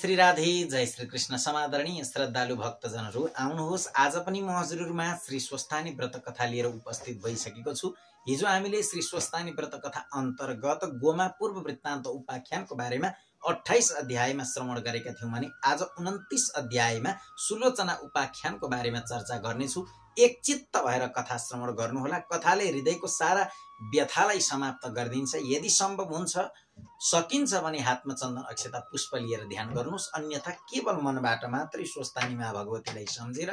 श्री राधे, जय श्री कृष्ण। समादरणीय श्रद्धालु भक्तजनहरू, आउनुहोस् आज पनि म हजुरहरुमा श्री स्वस्थानी व्रत कथा लिएर उपस्थित भइसकेको छु। हिजो हामीले श्री स्वस्थानी व्रत कथा अन्तर्गत गोमा पूर्व वृत्तान्त उपाख्यानको बारेमा 28 अध्यायमा श्रवण गरेका थियौं भने आज 29 अध्यायमा सुलोचना उपाख्यानको बारेमा चर्चा गर्नेछु। एकचित्त भएर कथा श्रवण गर्नुहोला। कथाले हृदयको सारा व्यथालाई समाप्त गरिदिन्छ। यदि सम्भव हुन्छ सकिन्छ भने हातमा चन्दन अक्षता पुष्प लिएर ध्यान गर्नुहोस्, अन्यथा केवल मनबाट मात्रै स्वस्थानी मा भगवतीलाई सम्झेर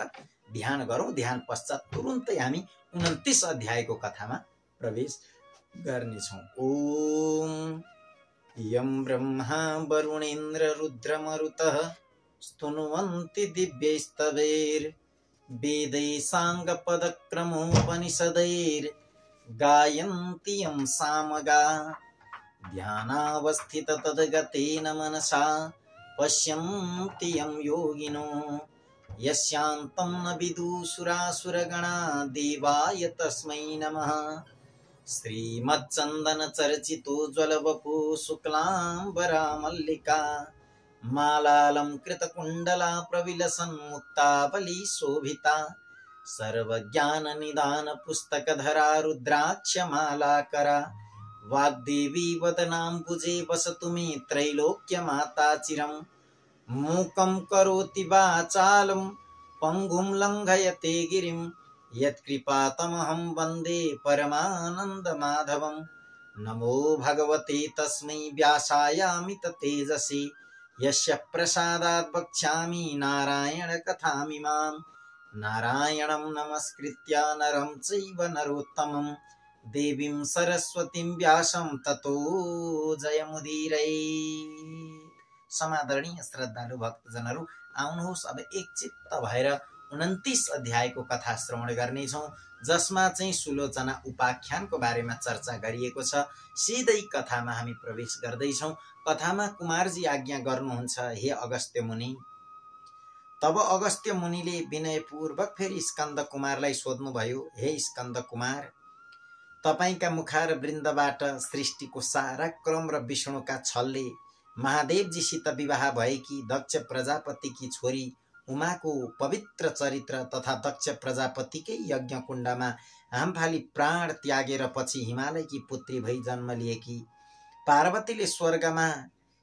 ध्यान गरौँ। ध्यान पश्चात तुरुन्तै हामी 29 अध्यायको कथामा प्रवेश गर्नेछौँ। ओम यं ब्रह्मा वरुणेन्द्र रुद्रमरुतः स्तुन्वन्ति दिव्यैस्तवैर् वेदै साङ्गपदक्रमोपनिषदैर् गायन्ति यं सामगा ध्यानावस्थित तद्गतेन मनसा पश्यन्ति यं योगिनो यस्यान्तं न विदुषुरासुरगणा देवाय तस्मै नमः। श्रीमच्चन्दन चर्चितो ज्वलवपु शुक्लाम्बरा मल्लिका मालालंकृतकुण्डला प्रविलसन् मुक्तावली शोभिता सर्वज्ञान निदान पुस्तकधरा रुद्राक्षमालाकरा वाग्देवी वदनाम्बुजे वसतु मे त्रैलोक्यमाता चिरम्। मूकं करोति वाचालं पङ्गुं लङ्घयते गिरिं यत्कृपातमहं वन्दे परमानन्दमाधवम्। नमो भगवते तस्मै व्यासायामित तेजसे यस्य प्रसादात् वक्ष्यामि नारायण कथामिमाम्। नारायणं नमस्कृत्य नरं चैव नरोत्तमं देवीं सरस्वतीं व्यासं ततो जयमुदीरये। समादरणीय श्रद्धालु भक्तजनहरू, आउनुहोस् अब एकचित्त भएर 29 अध्यायको कथा श्रवण गर्नेछौँ, जसमा चाहिँ सुलोचना उपाख्यानको बारेमा चर्चा गरिएको छ। सिधै कथामा हामी प्रवेश गर्दैछौँ। कथामा कुमारजी आज्ञा गर्नुहुन्छ, हे अगस्त्य मुनि। तब अगस्त्य मुनिले विनयपूर्वक फेरि स्कन्द कुमारलाई सोध्नुभयो, हे स्कन्द कुमार, तपाईका मुखार वृन्दबाट सृष्टिको सारा क्रम र विष्णुका छलले महादेवजीसित विवाह भएकी दक्ष प्रजापतिकी छोरी उमाको पवित्र चरित्र तथा दक्ष प्रजापतिकै यज्ञ कुण्डमा हामफाली प्राण त्यागेर पछि हिमालयकी पुत्री भई जन्म लिएकी पार्वतीले स्वर्गमा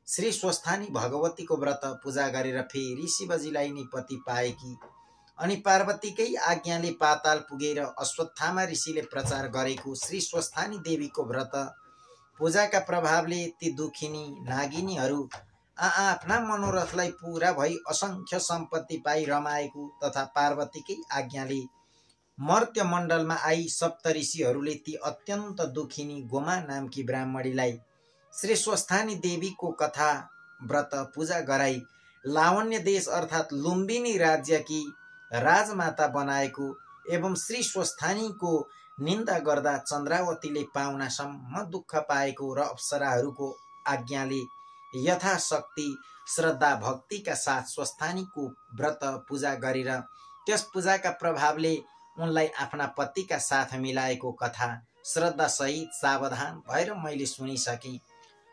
श्री स्वस्थानी भगवतीको व्रत पूजा गरेर फेरि शिवजीलाई नै पति पाएकी, अनि पार्वतीकै आज्ञाले पाताल पुगेर अश्वत्थामा ऋषिले प्रचार गरेको श्री स्वस्थानी देवीको व्रत पूजाका प्रभावले ती दुखिनी नागिनीहरू आफ्ना मनोरथलाई पूरा भई असंख्य सम्पत्ति पाई रमाएको तथा पार्वतीकै आज्ञाले मर्त्य मण्डलमा आई सप्तऋषिहरूले ती अत्यन्त दुखिनी गोमा नामकी ब्राह्मणीलाई श्री स्वस्थानी देवीको कथा व्रत पूजा गराई लावण्य देश अर्थात लुम्बिनी राज्यकी राजमाता बनाएको एवं श्री स्वस्थानीको निन्दा गर्दा चन्द्रावतीले पाउनासम्म दुःख पाएको र अप्सराहरूको आज्ञाले यथाशक्ति श्रद्धा भक्तिका साथ स्वस्थानीको व्रत पूजा गरेर त्यस पूजाका प्रभावले उनलाई आफ्ना पतिका साथ मिलाएको कथा श्रद्धा सहित सावधान भएर मैले सुनिसकेँ।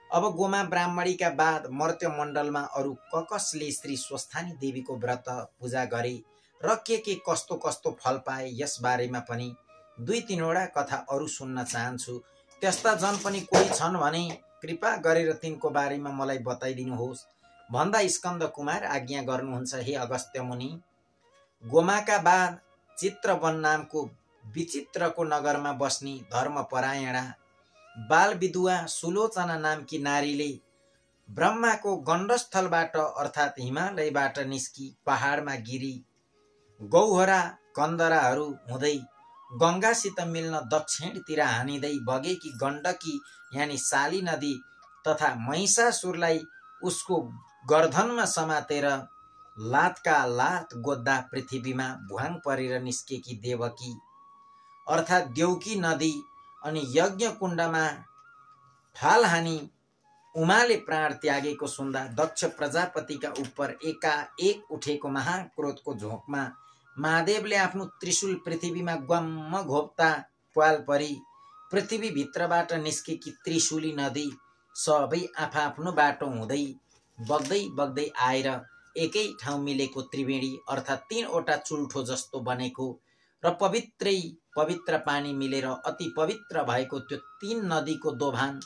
अब गोमा ब्राह्मणीका बाद मर्त्य मण्डलमा अरू कसले श्री स्वस्थानी देवीको व्रत पूजा गरे र के कस्तो कस्तो फल पाए यस बारेमा पनि 2-3 वटा कथा अरू सुन्न चाहन्छु। त्यस्ता जन पनि कोही छन् भने कृपा गरेर तिनको बारेमा मलाई बताइदिनुहोस् भन्दा स्कन्द कुमार आज्ञा गर्नुहुन्छ, हे अगस्त्य मुनि। गोमाका बाद चित्रवन नामको विचित्रको नगरमा बस्ने धर्मपरायणा बाल विधुवा सुलोचना नामकी नारीले ब्रह्माको गण्डस्थलबाट अर्थात् हिमालयबाट निस्की पहाडमा गिरी गौहरा कन्दराहरू हुँदै गंगासित मिल्न दक्षिणतिर हानिँदै बगेकी गण्डकी यानी शाली नदी तथा महिषासुरलाई उसको गर्दनमा समातेर लातका लात गोद्दा पृथ्वीमा भुवाङ परेर निस्केकी देवकी अर्थात् देवकी नदी अनि यज्ञ कुण्डमा फाल हानी उमाले प्राण त्यागेको सुन्दा दक्ष प्रजापतिका उपर एकाएक उठेको महाक्रोधको झोकमा महादेवले आफ्नो त्रिशूल पृथ्वीमा ग्वाम्म घोप्ता प्वाल परी पृथ्वी भित्रबाट निस्केकी त्रिशूली नदी सबै आफआफ्नो बाटो हुँदै बग्दै बग्दै आएर एकै ठाउँ मिलेको त्रिवेणी अर्थात् 3वटा चुल्ठो जस्तो बनेको र पवित्र पानी मिलेर अति पवित्र भएको त्यो 3 नदीको दोभान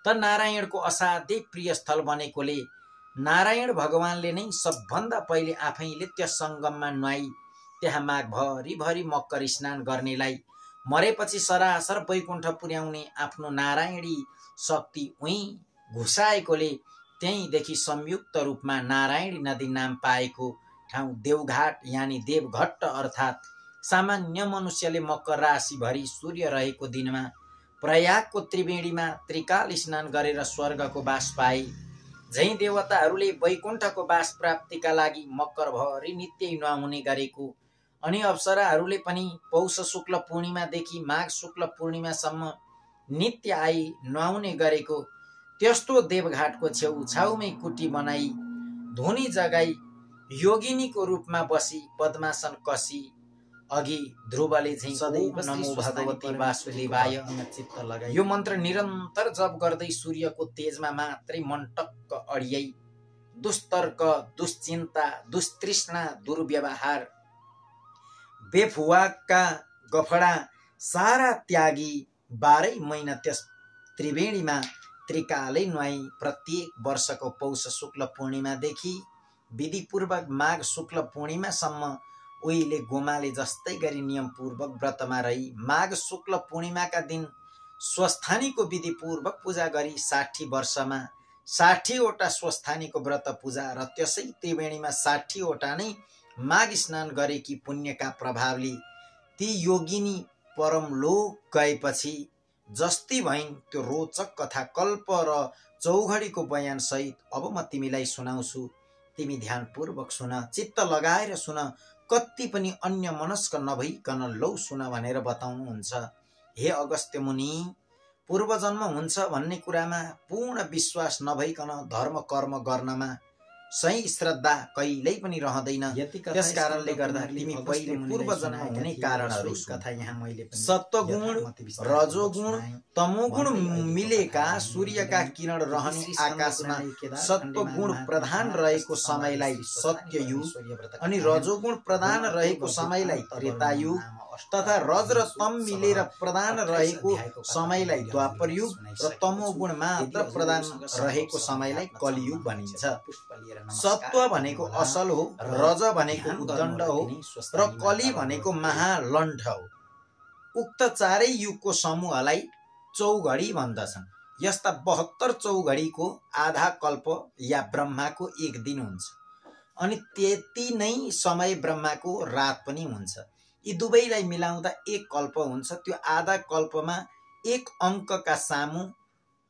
त नारायणको असाध्यै प्रिय स्थल बनेकोले नारायण भगवानले नै सबभन्दा पहिले आफैले त्यस सङ्गममा नुहाई त्यहाँ माघभरि मकर स्नान गर्नेलाई मरेपछि सरासर वैकुण्ठ पुर्याउने आफ्नो नारायणी शक्ति उहीँ घुसाएकोले त्यहीँदेखि संयुक्त रूपमा नारायणी नदी नाम पाएको ठाउँ देवघाट यानि देवघट्ट अर्थात् सामान्य मनुष्यले मकर राशिभरि सूर्य रहेको दिनमा प्रयागको त्रिवेणीमा त्रिकाल स्नान गरेर स्वर्गको बास पाए झैँ देवताहरूले वैकुण्ठको बास प्राप्तिका लागि मकरभरि नित्य नुहाउने गरेको अनि अप्सराहरूले पनि पौष शुक्ल पूर्णिमादेखि माघ शुक्ल पूर्णिमासम्म नित्य आई नुहाउने गरेको त्यस्तो देवघाटको छेउछाउमै कुटी बनाई धुनी जगाई योगिनीको रूपमा बसी पद्मासन कसी अघि ध्रुवले झैँ सदैव नमो भगवती वासुदेवाय चित्त लगाई यो मन्त्र निरन्तर जप गर्दै सूर्यको तेजमा मात्रै मन टक्क अडियाई दुस्तर्क दुश्चिन्ता दुस्तृष्णा दुर्व्यवहार बेफुवाका गफडा सारा त्यागी 12 महिना त्यस त्रिवेणीमा त्रिकालै नुहाई प्रत्येक वर्षको पौष शुक्ल पूर्णिमादेखि विधिपूर्वक माघ शुक्ल पूर्णिमासम्म उहिले गोमाले जस्तै गरी नियमपूर्वक व्रतमा रही माघ शुक्ल पूर्णिमाका दिन स्वस्थानीको विधिपूर्वक पूजा गरी 60 वर्षमा 60वटा स्वस्थानीको व्रत पूजा र त्यसै त्रिवेणीमा 60वटा नै माघ स्नान गरेकी पुण्यका प्रभावले ती योगिनी परमलोक गएपछि जस्ती भइन् त्यो रोचक कथा कल्प र चौघडीको बयान सहित अब म तिमीलाई सुनाउँछु। तिमी ध्यानपूर्वक सुन, चित्त लगाएर सुन, कति पनि अन्य मनस्क नभइकन लौ सुन भनेर बताउनुहुन्छ। हे अगस्त्य मुनि, पूर्वजन्म हुन्छ भन्ने कुरामा पूर्ण विश्वास नभइकन धर्म कर्म गर्नमा सही श्रद्धा कहिल्यै पनि रहँदैन। त्यस कारणले गर्दा तिमी पहिले पूर्वजन्म हुने कारणहरू कथा यहाँ मैले सत्वगुण रजोगुण तमोगुण मिलेका सूर्यका किरण रहने आकाशमा सत्वगुण प्रधान रहेको समयलाई सत्ययुग अनि रजोगुण प्रधान रहेको समयलाई त्रेतायुग तथा रज र तम मिलेर प्रधान रहेको समयलाई द्वापर युग र तमोगुण मात्र प्रधान रहेको समयलाई कलियुग भनिन्छ। सत्व भनेको असल हो, रज भनेको उद्दण्ड हो र कली भनेको महालण्ठ हो। उक्त चारै युगको समूहलाई चौघडी भन्दछन्। यस्ता 72 चौघडीको आधा कल्प या ब्रह्माको 1 दिन हुन्छ अनि त्यति नै समय ब्रह्माको रात पनि हुन्छ। यी दुवैलाई मिलाउँदा 1 कल्प हुन्छ। त्यो आधा कल्पमा 1 अङ्कका सामु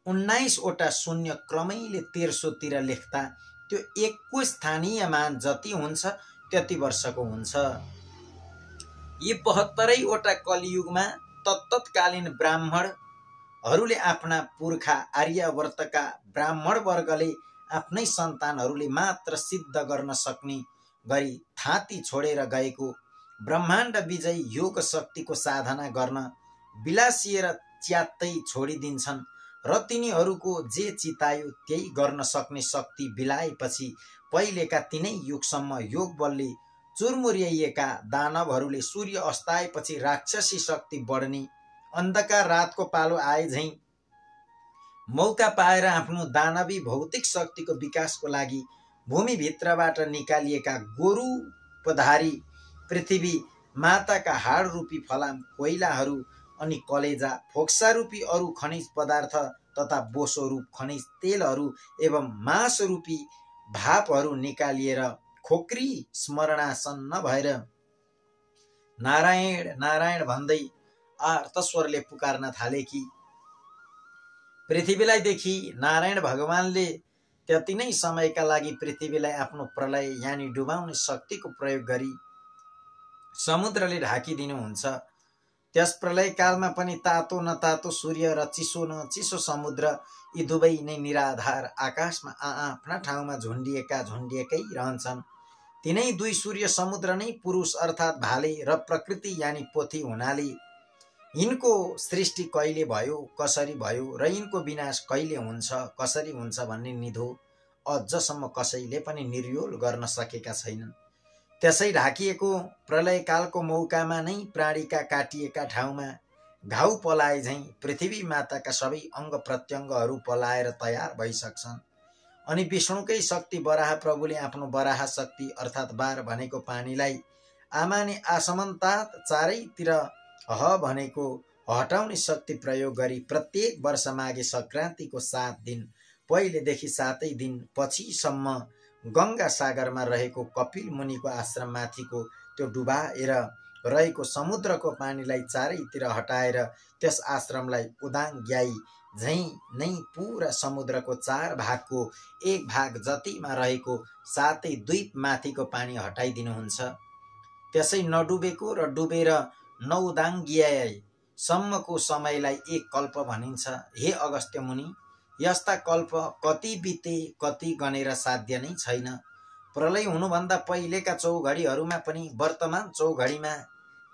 19वटा शून्य क्रमैले तेर्सोतिर लेख्दा त्यो 1 को स्थानीय मान जति हुन्छ त्यति वर्षको हुन्छ। यी 72वटा कलियुगमा तत्कालीन ब्राह्मणहरूले आफ्ना पुर्खा आर्यावर्तका ब्राह्मण वर्गले आफ्नै सन्तानहरूले मात्र सिद्ध गर्न सक्ने गरी थाती छोडेर गएको ब्रह्माण्ड विजय योग शक्तिको साधना गर्न बिलासिएर च्यात्तै छोडिदिन्छन् र तिनीहरूको जे चितायो त्यही गर्न सक्ने शक्ति बिलाएपछि पहिलेका 3 युगसम्म योग बलले चुरमुर्याइएका दानवहरूले सूर्य अस्ताएपछि राक्षसी शक्ति बढ्ने अन्धकार रातको पालो आए झैँ मौका पाएर आफ्नो दानवी भौतिक शक्तिको विकासको लागि भूमिभित्रबाट निकालिएका गोरूपधारी पृथ्वी माताका हाड रूपी फलाम कोइलाहरू अनि कलेजा फोक्सा रूपी अरू खनिज पदार्थ तथा बोसो रूप खनिज तेलहरू एवं मांस रूपी भापहरू निकालिएर खोक्री स्मरणासन्न भएर नारायण नारायण भन्दै आर्तस्वरले पुकार्न थाले कि पृथ्वीलाई देखि नारायण भगवानले त्यति नै समयका लागि पृथ्वीलाई आफ्नो प्रलय यानि डुबाउने शक्तिको प्रयोग गरी समुद्रले ढाकिदिनुहुन्छ। त्यस प्रलय कालमा पनि तातो नतातो सूर्य र चिसो न चिसो समुद्र यी दुवै नै निराधार आकाशमा आफ्ना ठाउँमा झुन्डिएकै रहन्छन्। तिनै 2 सूर्य समुद्र नै पुरुष अर्थात् भाले र प्रकृति यानि पोथी हुनाले यिनको सृष्टि कहिले भयो कसरी भयो र यिनको विनाश कहिले हुन्छ कसरी हुन्छ भन्ने निधो अझसम्म कसैले पनि निर्योल गर्न सकेका छैनन्। त्यसै ढाकिएको प्रलयकालको मौकामा नै प्राणीका काटिएका ठाउँमा घाउ पलाए झैँ पृथ्वी माताका सबै अङ्ग प्रत्यङ्गहरू पलाएर तयार भइसक्छन्। अनि विष्णुकै शक्ति वराह प्रभुले आफ्नो वराह शक्ति अर्थात् बार भनेको पानीलाई आमाने आसमन्तात चारैतिर ह भनेको हटाउने शक्ति प्रयोग गरी प्रत्येक वर्ष माघे सङ्क्रान्तिको 7 दिन पहिलेदेखि 7 दिन पछिसम्म गङ्गा सागरमा रहेको कपिल मुनिको आश्रममाथिको त्यो डुबाएर रहेको समुद्रको पानीलाई चारैतिर हटाएर त्यस आश्रमलाई उदाङ्ग्याई झैँ नै पुरा समुद्रको 4 भागको 1 भाग जतिमा रहेको 7 द्वीप माथिको पानी हटाइदिनुहुन्छ। त्यसै नडुबेको र डुबेर नउदाङ्ग्याए सम्मको समयलाई 1 कल्प भनिन्छ। हे अगस्त्य मुनि, यस्ता कल्प कति बिते कति गनेर साध्य नै छैन। प्रलय हुनुभन्दा पहिलेका चौघडीहरूमा पनि वर्तमान चौघडीमा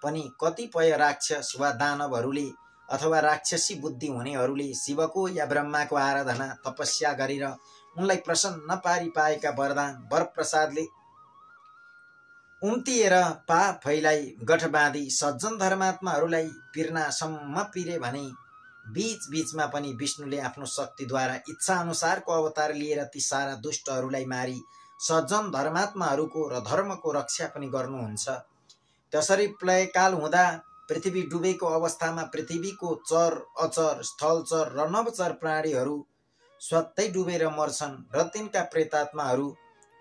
पनि कतिपय राक्षस वा दानवहरूले अथवा राक्षसी बुद्धि हुनेहरूले शिवको या ब्रह्माको आराधना तपस्या गरेर उनलाई प्रसन्न पारी पाएका वरदान वरप्रसादले उम्तिएर पाप फैलाई गठ बाँधी सज्जन धर्मात्माहरूलाई पिर्नासम्म पिरे भने बीच बीचमा पनि विष्णुले आफ्नो शक्तिद्वारा इच्छा अनुसारको अवतार लिएर ती सारा दुष्टहरूलाई मारी सज्जन धर्मात्माहरूको र धर्मको रक्षा पनि गर्नुहुन्छ। त्यसरी प्रलयकाल हुँदा पृथ्वी डुबेको अवस्थामा पृथ्वीको चर अचर स्थलचर र नवचर प्राणीहरू स्वतै डुबेर मर्छन् र तिनका प्रेतात्माहरू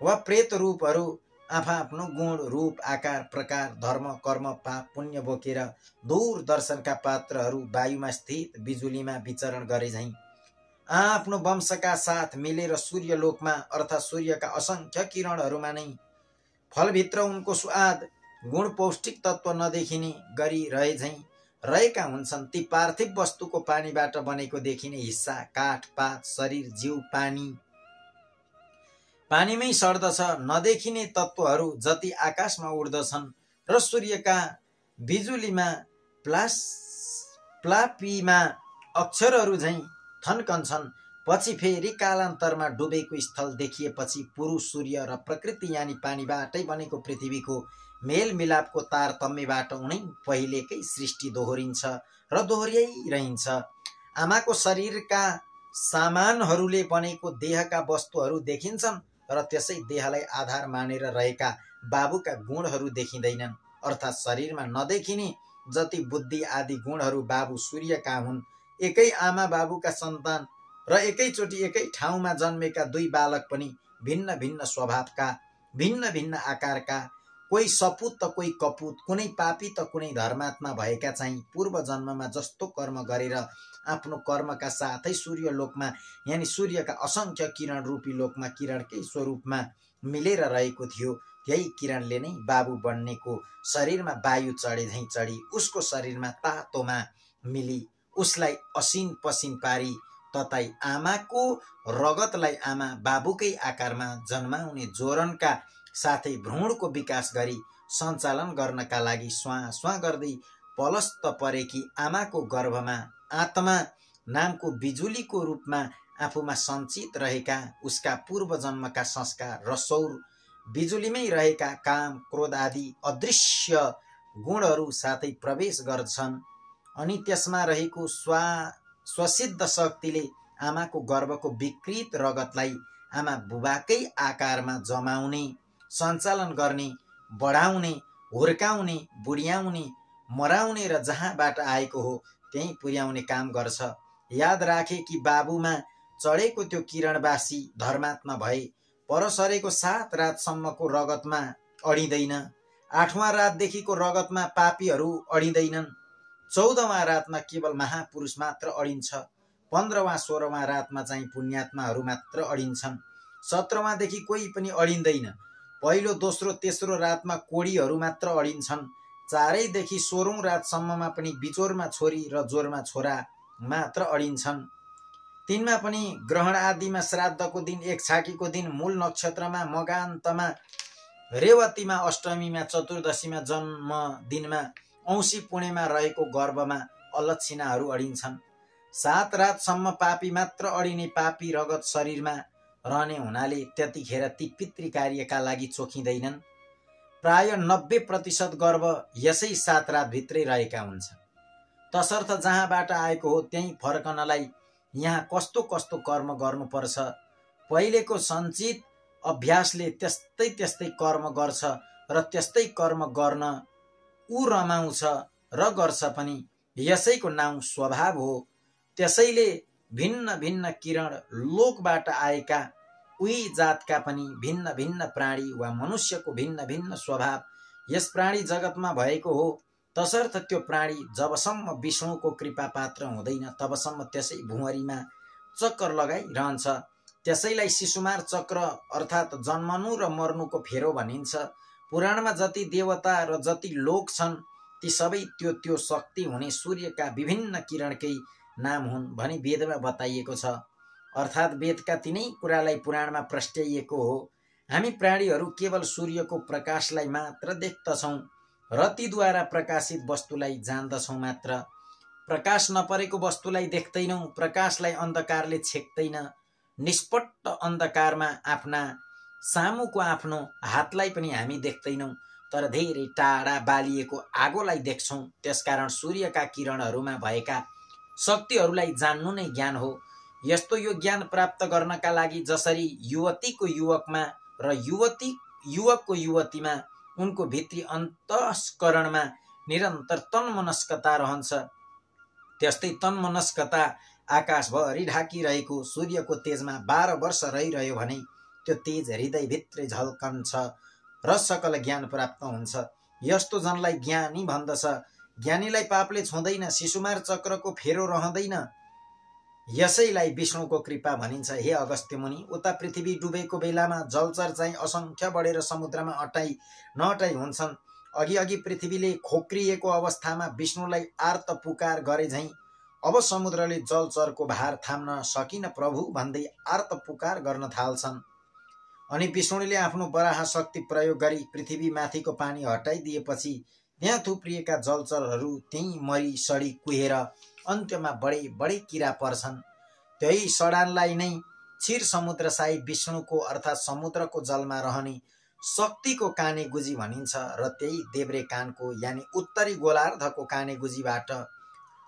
वा प्रेत रूपहरू आफआफ्नो गुण रूप आकार प्रकार धर्म कर्म पाप पुण्य बोकेर दूर दर्शनका पात्रहरू वायुमा स्थित बिजुलीमा विचरण गरे झैँ आफ्नो वंशका साथ मिलेर सूर्यलोकमा अर्थात् सूर्यका असंख्य किरणहरूमा नै फलभित्र उनको स्वाद गुण पौष्टिक तत्व नदेखिने गरी रहे झैँ रहेका हुन्छन्। ती पार्थिव वस्तुको पानीबाट बनेको देखिने हिस्सा काठ पात शरीर जीव पानीमै सर्दछ। नदेखिने तत्वहरू जति आकाशमा उड्दछन् र सूर्यका बिजुलीमा प्लापीमा अक्षरहरू झैँ थन्कन्छन्। पछि फेरि कालान्तरमा डुबेको स्थल देखिएपछि पुरुष सूर्य र प्रकृति यानि पानीबाटै बनेको पृथ्वीको मेलमिलापको तारतम्यबाट उनै पहिलेकै सृष्टि दोहोरिन्छ र दोहोर्याइरहन्छ। आमाको शरीरका सामानहरूले बनेको देहका वस्तुहरू देखिन्छन् र त्यसै देहलाई आधार मानेर रहेका बाबुका गुणहरू देखिँदैनन्। अर्थात् शरीरमा नदेखिने जति बुद्धि आदि गुणहरू बाबु सूर्यका हुन्। एकै आमा बाबुका सन्तान र एकैचोटि एकै ठाउँमा जन्मेका 2 बालक पनि भिन्न भिन्न स्वभावका भिन्न भिन्न आकारका, कोही सपुत त कोही कपुत, कुनै पापी त कुनै धर्मात्मा भएका चाहिँ पूर्व जन्ममा जस्तो कर्म गरेर आफ्नो कर्मका साथै सूर्यलोकमा यानि सूर्यका असंख्य किरण रूपी लोकमा किरणकै स्वरूपमा मिलेर रहेको थियो। यही किरणले नै बाबु बन्नेको शरीरमा वायु चढे झैँ चढी उसको शरीरमा तातोमा मिली उसलाई असिन पसिन पारी तताई आमाको रगतलाई आमा बाबुकै आकारमा जन्माउने जोरनका साथै भ्रूणको विकास गरी सञ्चालन गर्नका लागि स्वाँ स्वाँ गर्दै पलस्त परेकी आमाको गर्भमा आत्मा नामको बिजुलीको रूपमा आफूमा सञ्चित रहेका उसका पूर्व जन्मका संस्कार र सौर बिजुलीमै रहेका काम क्रोध आदि अदृश्य गुणहरू साथै प्रवेश गर्छन्। अनि त्यसमा रहेको स्वसिद्ध शक्तिले आमाको गर्भको विकृत रगतलाई आमा बुबाकै आकारमा जमाउने सञ्चालन गर्ने बढाउने हुर्काउने बुढ्याउने मराउने र जहाँबाट आएको हो त्यही पुर्याउने काम गर्छ। याद राखे कि बाबुमा चढेको त्यो किरणवासी धर्मात्मा भए परसरेको 7 रातसम्मको रगतमा अडिँदैन। 8वाँ रातदेखिको रगतमा पापीहरू अडिँदैनन्। 14वाँ रातमा केवल महापुरुष मात्र अडिन्छ। 15वाँ 16वाँ रातमा चाहिँ पुण्यात्माहरू मात्र अडिन्छन्। 17वाँदेखि कोही पनि अडिँदैन। पहिलो दोस्रो तेस्रो रातमा कोडीहरू मात्र अडिन्छन्। 4देखि 16औं रातसम्ममा पनि बिचोरमा छोरी र जोरमा छोरा मात्र अडिन्छन्। 3मा पनि ग्रहण आदिमा श्राद्धको दिन 1 छाकीको दिन मूल नक्षत्रमा मगान्तमा रेवतीमा अष्टमीमा चतुर्दशीमा जन्म दिनमा औँसी पुणेमा रहेको गर्भमा अलक्षिणाहरू अडिन्छन्। 7 रातसम्म पापी मात्र अडिने पापी रगत शरीरमा रहने हुनाले त्यतिखेर ती पितृकार्यका लागि चोखिँदैनन्। प्राय 90% गर्भ यसै 7 रातभित्रै रहेका हुन्छन्। तसर्थ जहाँबाट आएको हो त्यहीँ फर्कनलाई यहाँ कस्तो कस्तो कर्म गर्नुपर्छ, पहिलेको सञ्चित अभ्यासले त्यस्तै कर्म गर्छ र त्यस्तै कर्म गर्न ऊ रमाउँछ र गर्छ पनि। यसैको नाउँ स्वभाव हो। त्यसैले भिन्न भिन्न किरण लोकबाट आएका उही जातका पनि भिन्न भिन्न प्राणी वा मनुष्यको भिन्न भिन्न स्वभाव यस प्राणी जगतमा भएको हो। तसर्थ त्यो प्राणी जबसम्म विष्णुको कृपा पात्र हुँदैन तबसम्म त्यसै भुँवरीमा चक्कर लगाइरहन्छ। त्यसैलाई शिशुमार चक्र अर्थात् जन्मनु र मर्नुको फेरो भनिन्छ। पुराणमा जति देवता र जति लोक छन् ती सबै त्यो शक्ति हुने सूर्यका विभिन्न किरणकै नाम हुन् भनी वेदमा बताइएको छ। अर्थात् वेदका तिनै कुरालाई पुराणमा प्रस्ट्याइएको हो। हामी प्राणीहरू केवल सूर्यको प्रकाशलाई मात्र देख्दछौँ र तीद्वारा प्रकाशित वस्तुलाई जान्दछौँ मात्र। प्रकाश नपरेको वस्तुलाई देख्दैनौँ। प्रकाशलाई अन्धकारले छेक्दैन। निष्पट्ट अन्धकारमा आफ्ना सामुको आफ्नो हातलाई पनि हामी देख्दैनौँ, तर धेरै टाढा बालिएको आगोलाई देख्छौँ। त्यसकारण सूर्यका किरणहरूमा भएका शक्तिहरूलाई जान्नु नै ज्ञान हो। यस्तो यो ज्ञान प्राप्त गर्नका लागि जसरी युवतीको युवकमा र युवकको युवतीमा उनको भित्री अन्तस्करणमा निरन्तर तन्मनस्कता रहन्छ, त्यस्तै तन्मनस्कता आकाशभरि ढाकिरहेको सूर्यको तेजमा 12 वर्ष रहिरह्यो भने त्यो तेज हृदयभित्रै झल्कन्छ र सकल ज्ञान प्राप्त हुन्छ। यस्तो जनलाई ज्ञानी भन्दछ। ज्ञानीलाई पापले छुँदैन, शिशुमार चक्रको फेरो रहँदैन। यसैलाई विष्णुको कृपा भनिन्छ। हे अगस्त्य मुनि, उता पृथ्वी डुबेको बेलामा जलचर चाहिँ असंख्य बढेर समुद्रमा अटाई नअटाई हुन्छन्। अघि पृथ्वीले खोक्रिएको अवस्थामा विष्णुलाई आर्त पुकार गरे झैं अब समुद्रले जलचरको भार थाम्न सकिन प्रभु भन्दै आर्त पुकार गर्न थाल्छन्। अनि विष्णुले आफ्नो वराह शक्ति प्रयोग गरी पृथ्वी माथिको पानी हटाइदिएपछि त्यहाँ थुप्रिएका जलचरहरू त्यही मरी सडी कुहेर अन्त्यमा बडे किरा पर्छन्। त्यही सडानलाई नै क्षीर समुद्रसाई विष्णुको अर्थात् समुद्रको जलमा रहने शक्तिको काने गुजी भनिन्छ र त्यही देब्रे कानको यानि उत्तरी गोलार्धको काने गुजीबाट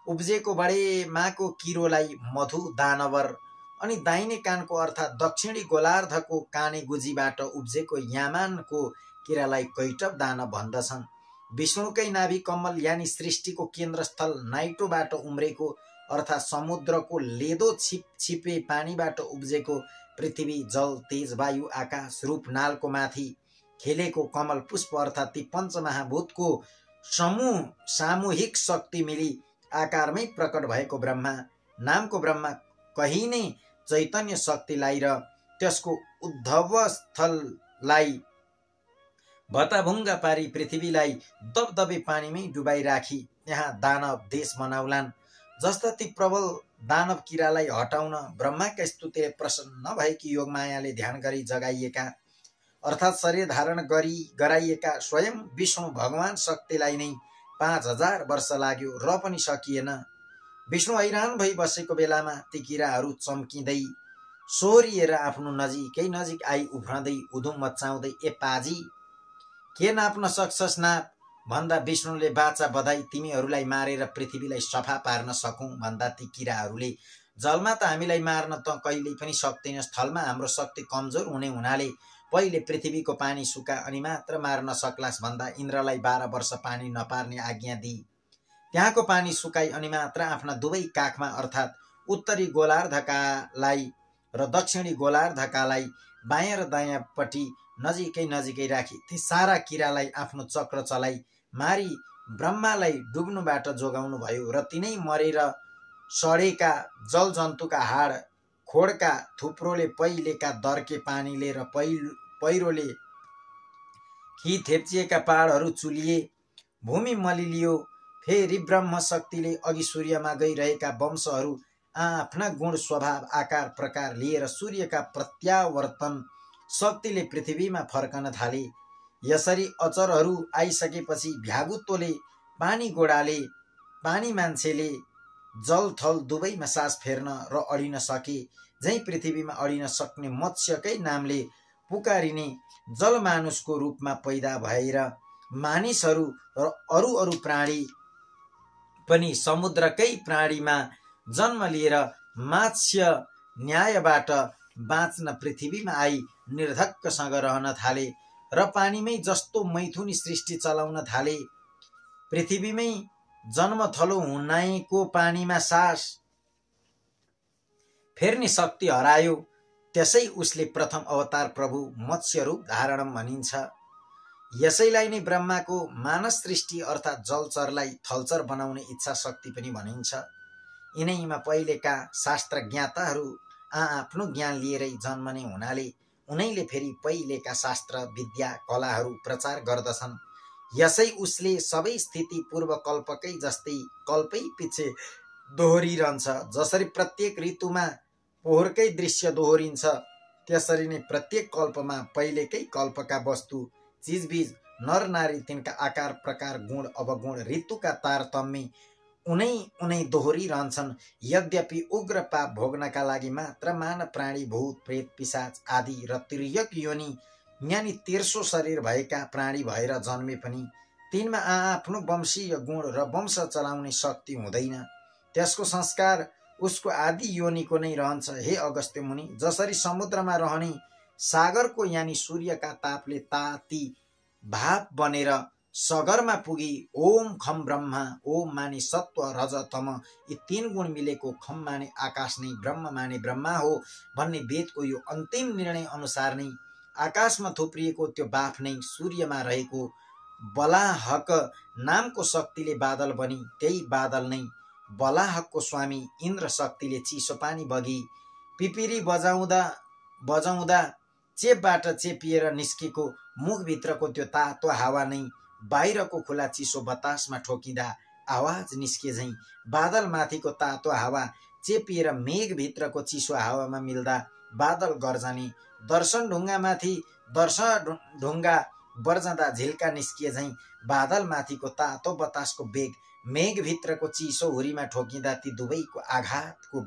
उब्जेको बडे माको किरोलाई मधु दानवर अनि दाहिने कानको अर्थात् दक्षिणी गोलार्धको काने गुजीबाट उब्जेको यामानको किरालाई कैटब दानव भन्दछन्। विष्णुकै नाभि कमल यानि सृष्टिको केन्द्रस्थल नाइटोबाट उम्रेको अर्थात् समुद्रको लेदो छिपे पानीबाट उब्जेको पृथ्वी जल तेज वायु आकाश रूप नालको माथि खेलेको कमल पुष्प अर्थात् ती पञ्चमहाभूतको समूह सामूहिक शक्ति मिली आकारमै प्रकट भएको ब्रह्मा नामको ब्रह्मा कहीँ नै चैतन्य शक्तिलाई र त्यसको उद्भव स्थललाई भताभुङ्गा पारी पृथ्वीलाई दबदबे पानीमै डुबाई राखी यहाँ दानव देश बनाउलान्। जस्ता ती प्रबल दानव किरालाई हटाउन ब्रह्माका स्तुतिले प्रसन्न भएकी योगमायाले ध्यान गरी जगाइएका अर्थात् शरीर धारण गराइएका स्वयं विष्णु भगवान शक्तिलाई नै 5000 वर्ष लाग्यो र पनि सकिएन। विष्णु हैरान भई बसेको बेलामा ती किराहरू चम्किँदै सोरिएर आफ्नो नजिक आई उफ्रँदै उधुम मचाउँदै ए पाजी के नाप्न सक्छस् नाप भन्दा विष्णुले बाचा बधाई तिमीहरूलाई मारेर पृथ्वीलाई सफा पार्न सकौं भन्दा ती किराहरूले जलमा त हामीलाई मार्न त कहिल्यै पनि सक्दैन, स्थलमा हाम्रो शक्ति कमजोर हुने हुनाले पहिले पृथ्वीको पानी सुका अनि मात्र मार्न सक्लास् भन्दा इन्द्रलाई 12 वर्ष पानी नपार्ने आज्ञा दिई त्यहाँको पानी सुकाई अनि मात्र आफ्ना दुवै काखमा अर्थात् उत्तरी गोलार्धकालाई र दक्षिणी गोलार्धकालाई बायाँ र दायाँपट्टि नजिकै राखी ती सारा किरालाई आफ्नो चक्र चलाई मारी ब्रह्मालाई डुब्नुबाट जोगाउनु भयो र तिनै मरेर सडेका जल जन्तुका हाड खोडका थुप्रोले पहिलेका दर्के पानीले र पहिरोले खी थेप्चिएका पहाडहरू चुलिए, भूमि मलिलियो। फेरि ब्रह्म शक्तिले अघि सूर्यमा गइरहेका वंशहरू आफ्ना गुण स्वभाव आकार प्रकार लिएर सूर्यका प्रत्यावर्तन शक्तिले पृथ्वीमा फर्कन थाले। यसरी अचरहरू आइसकेपछि भ्यागुत्वले पानी गोडाले पानी मान्छेले जल थल दुवैमा सास फेर्न र अडिन सके। झैं पृथ्वीमा अडिन सक्ने मत्स्यकै नामले पुकारिने जलमानुषको रूपमा पैदा भएर मानिसहरू र अरू अरू प्राणी पनि समुद्रकै प्राणीमा जन्म लिएर मात्स्य न्यायबाट बाँच्न पृथ्वीमा आई निर्धक्कसँग रहन थाले र पानीमै जस्तो मैथुनी सृष्टि चलाउन थाले। पृथ्वीमै जन्मथलो हुनाइको पानीमा सास फेर्ने शक्ति हरायो। त्यसै उसले प्रथम अवतार प्रभु मत्स्य रूप धारण भनिन्छ। यसैलाई नै ब्रह्माको मानस सृष्टि अर्थात् जलचरलाई थलचर बनाउने इच्छा शक्ति पनि भनिन्छ। यिनैमा पहिलेका शास्त्र ज्ञाताहरू आफ्नो ज्ञान लिएरै जन्मने हुनाले उनैले फेरि पहिलेका शास्त्र विद्या कलाहरू प्रचार गर्दछन्। यसै उसले सबै स्थिति पूर्व कल्पकै जस्तै कल्पै पछि दोहोरिरहन्छ। जसरी प्रत्येक ऋतुमा पोहोरकै दृश्य दोहोरिन्छ त्यसरी नै प्रत्येक कल्पमा पहिलेकै कल्पका वस्तु चिजबिज नर नारी तिनका आकार प्रकार गुण अवगुण ऋतुका तारतम्य उनै दोहोरिरहन्छन्। यद्यपि उग्र पाप भोग्नका लागि मात्र मानव प्राणी भूत प्रेत पिशाच आदि र तिर्यक योनि यानि तेर्सो शरीर भएका प्राणी भएर जन्मे पनि तिनमा आफ्नो वंशीय गुण र वंश चलाउने शक्ति हुँदैन। त्यसको संस्कार उसको आदि योनिको नै रहन्छ। हे अगस्त्य मुनि, जसरी समुद्रमा रहने सागरको यानि सूर्यका तापले ताती भाप बनेर सगरमा पुगी ओम खम ब्रह्मा, ओम माने सत्व रज तम यी तीन गुण मिलेको खम माने आकाश नै ब्रह्म माने ब्रह्मा हो भन्ने वेदको यो अन्तिम निर्णय अनुसार नै आकाशमा थुप्रिएको त्यो बाफ नै सूर्यमा रहेको बलाहक नामको शक्तिले बादल बनी त्यही बादल नै बलाहकको स्वामी इन्द्र शक्तिले चिसो पानी बगी पिपिरी बजाउँदा चेपबाट चेपिएर निस्केको मुखभित्रको त्यो तातो हावा नै बाहिरको खुला चिसो बतासमा ठोकिँदा आवाज निस्के झैं बादल माथिको तातो हावा चेपिएर मेघभित्रको चिसो हावामा मिल्दा बादल गर्जने दर्शन ढुङ्गामाथि दर्शन ढुङ्गा बर्जँदा झिल्का निस्किए झैं बादल माथिको तातो बतासको बेग मेघभित्रको चिसो हुरीमा ठोकिँदा ती दुवैको आघातको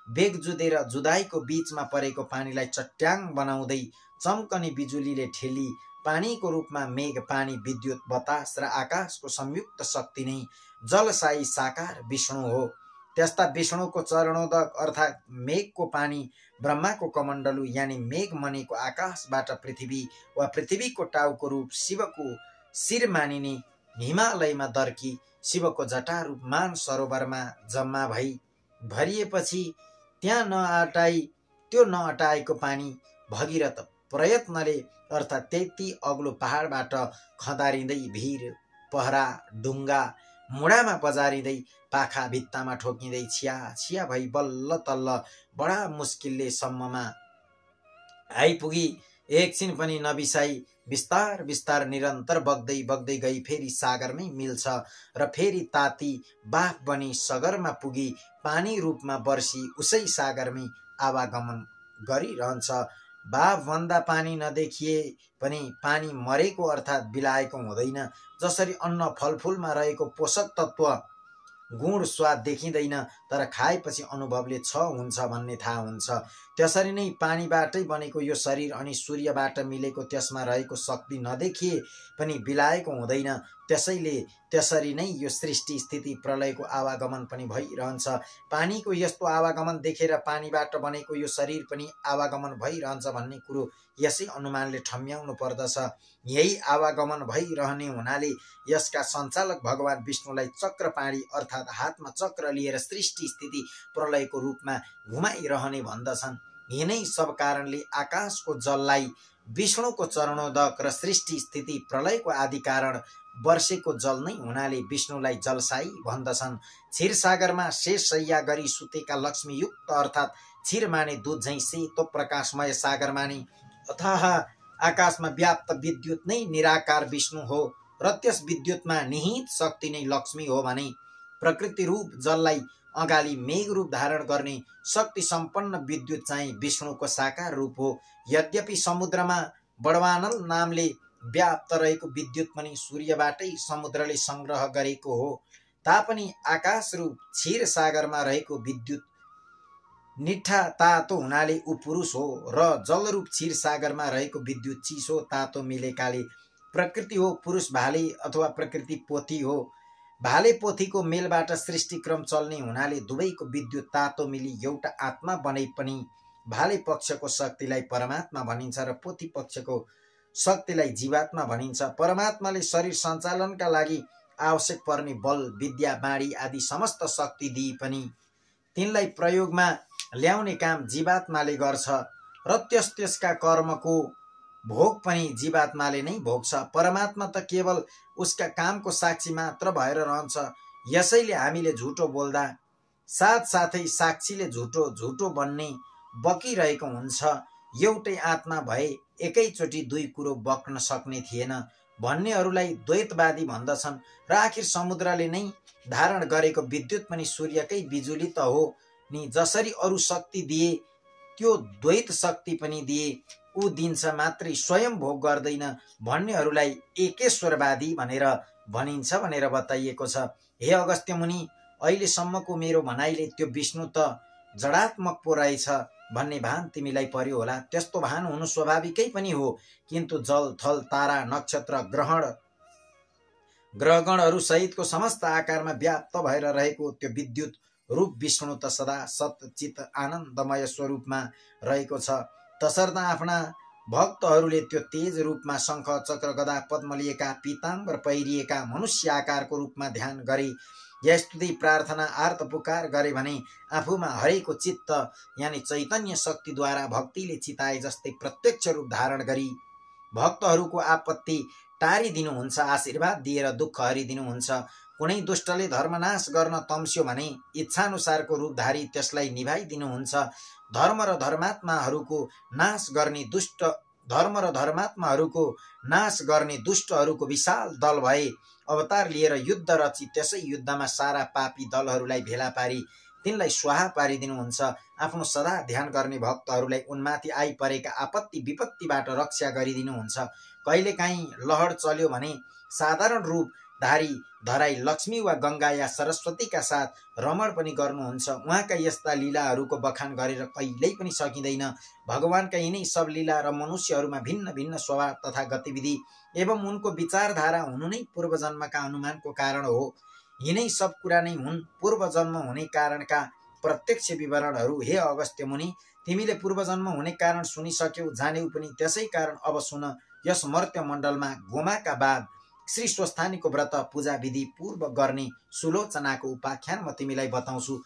बेग जुधेर जुदाईको बीचमा परेको पानीलाई चट्याङ बनाउँदै चम्कने बिजुलीले ठेली पानीको रूपमा मेघ पानी विद्युत बतास र आकाशको संयुक्त शक्ति नै जलसाई साकार विष्णु हो। त्यस्ता विष्णुको चरणोदक अर्थात् मेघको पानी ब्रह्माको कमण्डलु यानि मेघ मनेको आकाशबाट पृथ्वी वा पृथ्वीको टाउको रूप शिवको शिर मानिने हिमालयमा दर्की शिवको जटा रूप मान सरोवरमा जम्मा भई भरिएपछि त्यहाँ त्यो नअटाएको पानी भगीरथ प्रयत्नले अर्थात् त्यति अग्लो पहाडबाट खदारिँदै भिर पहरा ढुङ्गा मुढामा बजारिँदै पाखा भित्तामा ठोकिँदै छिया भई बल्ल तल्ल बडा मुस्किलले सम्ममा आइपुगी एकछिन पनि नबिसाई बिस्तार बिस्तार निरन्तर बग्दै गई फेरि सागरमै मिल्छ र फेरि ताती बाफ बनी सगरमा पुगी पानी रूपमा बर्सी उसै सागरमै आवागमन गरिरहन्छ। बाफ भन्दा पानी नदेखिए पनि पानी मरेको अर्थात् बिलाएको हुँदैन। जसरी अन्न फलफुलमा रहेको पोषक तत्व गुण स्वाद देखिँदैन तर खाएपछि अनुभवले छ हुन्छ भन्ने थाहा हुन्छ, त्यसरी नै पानीबाटै बनेको यो शरीर अनि सूर्यबाट मिलेको त्यसमा रहेको शक्ति नदेखिए पनि बिलाएको हुँदैन। त्यसरी नै यो सृष्टि स्थिति प्रलयको आवागमन पनि भइरहन्छ। पानीको यस्तो आवागमन देखेर पानीबाट बनेको यो शरीर पनि आवागमन भइरहन्छ भन्ने कुरो यसै अनुमानले ठम्याउनु पर्दछ। यही आवागमन भइरहने हुनाले यसका सञ्चालक भगवान विष्णुलाई चक्रपाणी अर्थात् हातमा चक्र लिएर सृष्टि स्थिति प्रलयको रूपमा घुमाइरहने भन्दछन्। यिनै सब कारणले आकाशको जललाई विष्णुको चरणोदक र सृष्टि स्थिति प्रलयको आदि कारण वर्षेको जल नै हुनाले विष्णुलाई जलसाई भन्दछन्। क्षीरसागरमा शेष शय्या गरी सुतेका लक्ष्मीयुक्त अर्थात् क्षीर माने दूध झैं सेतो प्रकाशमय सागर माने अथाह आकाशमा व्याप्त विद्युत नै निराकार विष्णु हो र त्यस विद्युतमा निहित शक्ति नै लक्ष्मी हो भने प्रकृति रूप जललाई अगालि मेघ रूप धारण गर्ने शक्ति सम्पन्न विद्युत चाहिँ विष्णुको साकार रूप हो। यद्यपि समुद्रमा बडवानल नामले व्याप्त रहेको विद्युत पनि सूर्यबाटै समुद्रले संग्रह गरेको हो तापनि आकाश रूप क्षीर सागरमा रहेको निठा तातो हुनाले ऊ पुरुष हो र जलरूप क्षीर सागरमा रहेको विद्युत चिसो तातो मिलेकाले प्रकृति हो। पुरुष भाले अथवा प्रकृति पोथी हो। भाले पोथीको मेलबाट सृष्टिक्रम चल्ने हुनाले दुवैको विद्युत तातो मिली एउटा आत्मा बने पनि भाले पक्षको शक्तिलाई परमात्मा भनिन्छ र पोथी पक्षको शक्तिलाई जीवात्मा भनिन्छ। परमात्माले शरीर सञ्चालनका लागि आवश्यक पर्ने बल, विद्या, बाणी आदि समस्त शक्ति दिए पनि तिनलाई प्रयोगमा ल्याउने काम जीवात्माले गर्छ र त्यसका कर्मको भोग पनि जीवात्माले नै भोग्छ। परमात्मा त केवल उसका कामको साक्षी मात्र भएर रहन्छ। यसैले हामीले झुटो बोल्दा साथसाथै साक्षीले झुटो बन्ने बकिरहेको हुन्छ। एउटै आत्मा भए एकैचोटि दुई कुरो बक्न सक्ने थिएन भन्नेहरूलाई द्वैतवादी भन्दछन् र आखिर समुद्रले नै धारण गरेको विद्युत पनि सूर्यकै बिजुली त हो नि। जसरी अरू शक्ति दिए त्यो द्वैत शक्ति पनि दिए, ऊ दिन्छ मात्रै स्वयं भोग गर्दैन भन्नेहरूलाई एकेश्वरवादी भनेर भनिन्छ भनेर बताइएको छ। हे अगस्त्य मुनि, अहिलेसम्मको मेरो भनाइले त्यो विष्णु त जडात्मक पो रहेछ भन्ने भान तिमीलाई पर्यो होला। त्यस्तो भान हुनु स्वाभाविकै पनि हो, किन्तु जल, थल, तारा, नक्षत्र, ग्रहगणहरू सहितको समस्त आकारमा व्याप्त भएर रहेको त्यो विद्युत रूप विष्णु त सदा सत चित आनन्दमय स्वरूपमा रहेको छ। तसर्थ आफ्ना भक्तहरूले त्यो तेज रूपमा शङ्ख, चक्र, गदा, पद्म लिएका, पीताम्बर पहिरिएका मनुष्य आकारको रूपमा ध्यान गरे या स्तुति, प्रार्थना, आर्त पुकार गरे भने आफूमा हरेको चित्त यानि चैतन्य शक्तिद्वारा भक्तिले चिताए जस्तै प्रत्यक्ष रूप धारण गरी भक्तहरूको आपत्ति टारिदिनुहुन्छ, आशीर्वाद दिएर दुःख हरिदिनुहुन्छ। कुनै दुष्टले धर्मनाश गर्न तम्स्यो भने इच्छानुसारको रूपधारी त्यसलाई निभाइदिनुहुन्छ। धर्म र धर्मात्माहरूको नाश गर्ने दुष्टहरूको विशाल दल भए अवतार लिएर युद्ध रची त्यसै युद्धमा सारा पापी दलहरूलाई भेला पारी तिनलाई स्वाहा पारिदिनुहुन्छ। आफ्नो सदा ध्यान गर्ने भक्तहरूलाई उनमाथि आइपरेका आपत्ति विपत्तिबाट रक्षा गरिदिनुहुन्छ। कहिलेकाहीँ लहर चल्यो भने साधारण रूपधारी धराई लक्ष्मी वा गंगा या सरस्वतीका साथ रमण पनि गर्नुहुन्छ। उहाँका यस्ता लीलाहरूको बखान गरेर कहिल्यै पनि सकिँदैन। भगवानका यिनै सब लीला र मनुष्यहरूमा भिन्न भिन्न स्वभाव तथा गतिविधि एवं उनको विचारधारा हुनु नै पूर्वजन्मका अनुमानको कारण हो। यिनै सब कुरा नै हुन् पूर्वजन्म हुने कारणका प्रत्यक्ष विवरणहरू। हे अगस्त्य मुनि, तिमीले पूर्वजन्म हुने कारण सुनिसक्यौ, जान्यौ पनि। त्यसै कारण अब सुन, यस मर्त्य मण्डलमा गोमाका बाद श्री स्वस्थानीको व्रत पूजा विधि पूर्व गर्ने सुलोचनाको उपाख्यान म तिमीलाई बताउँछु।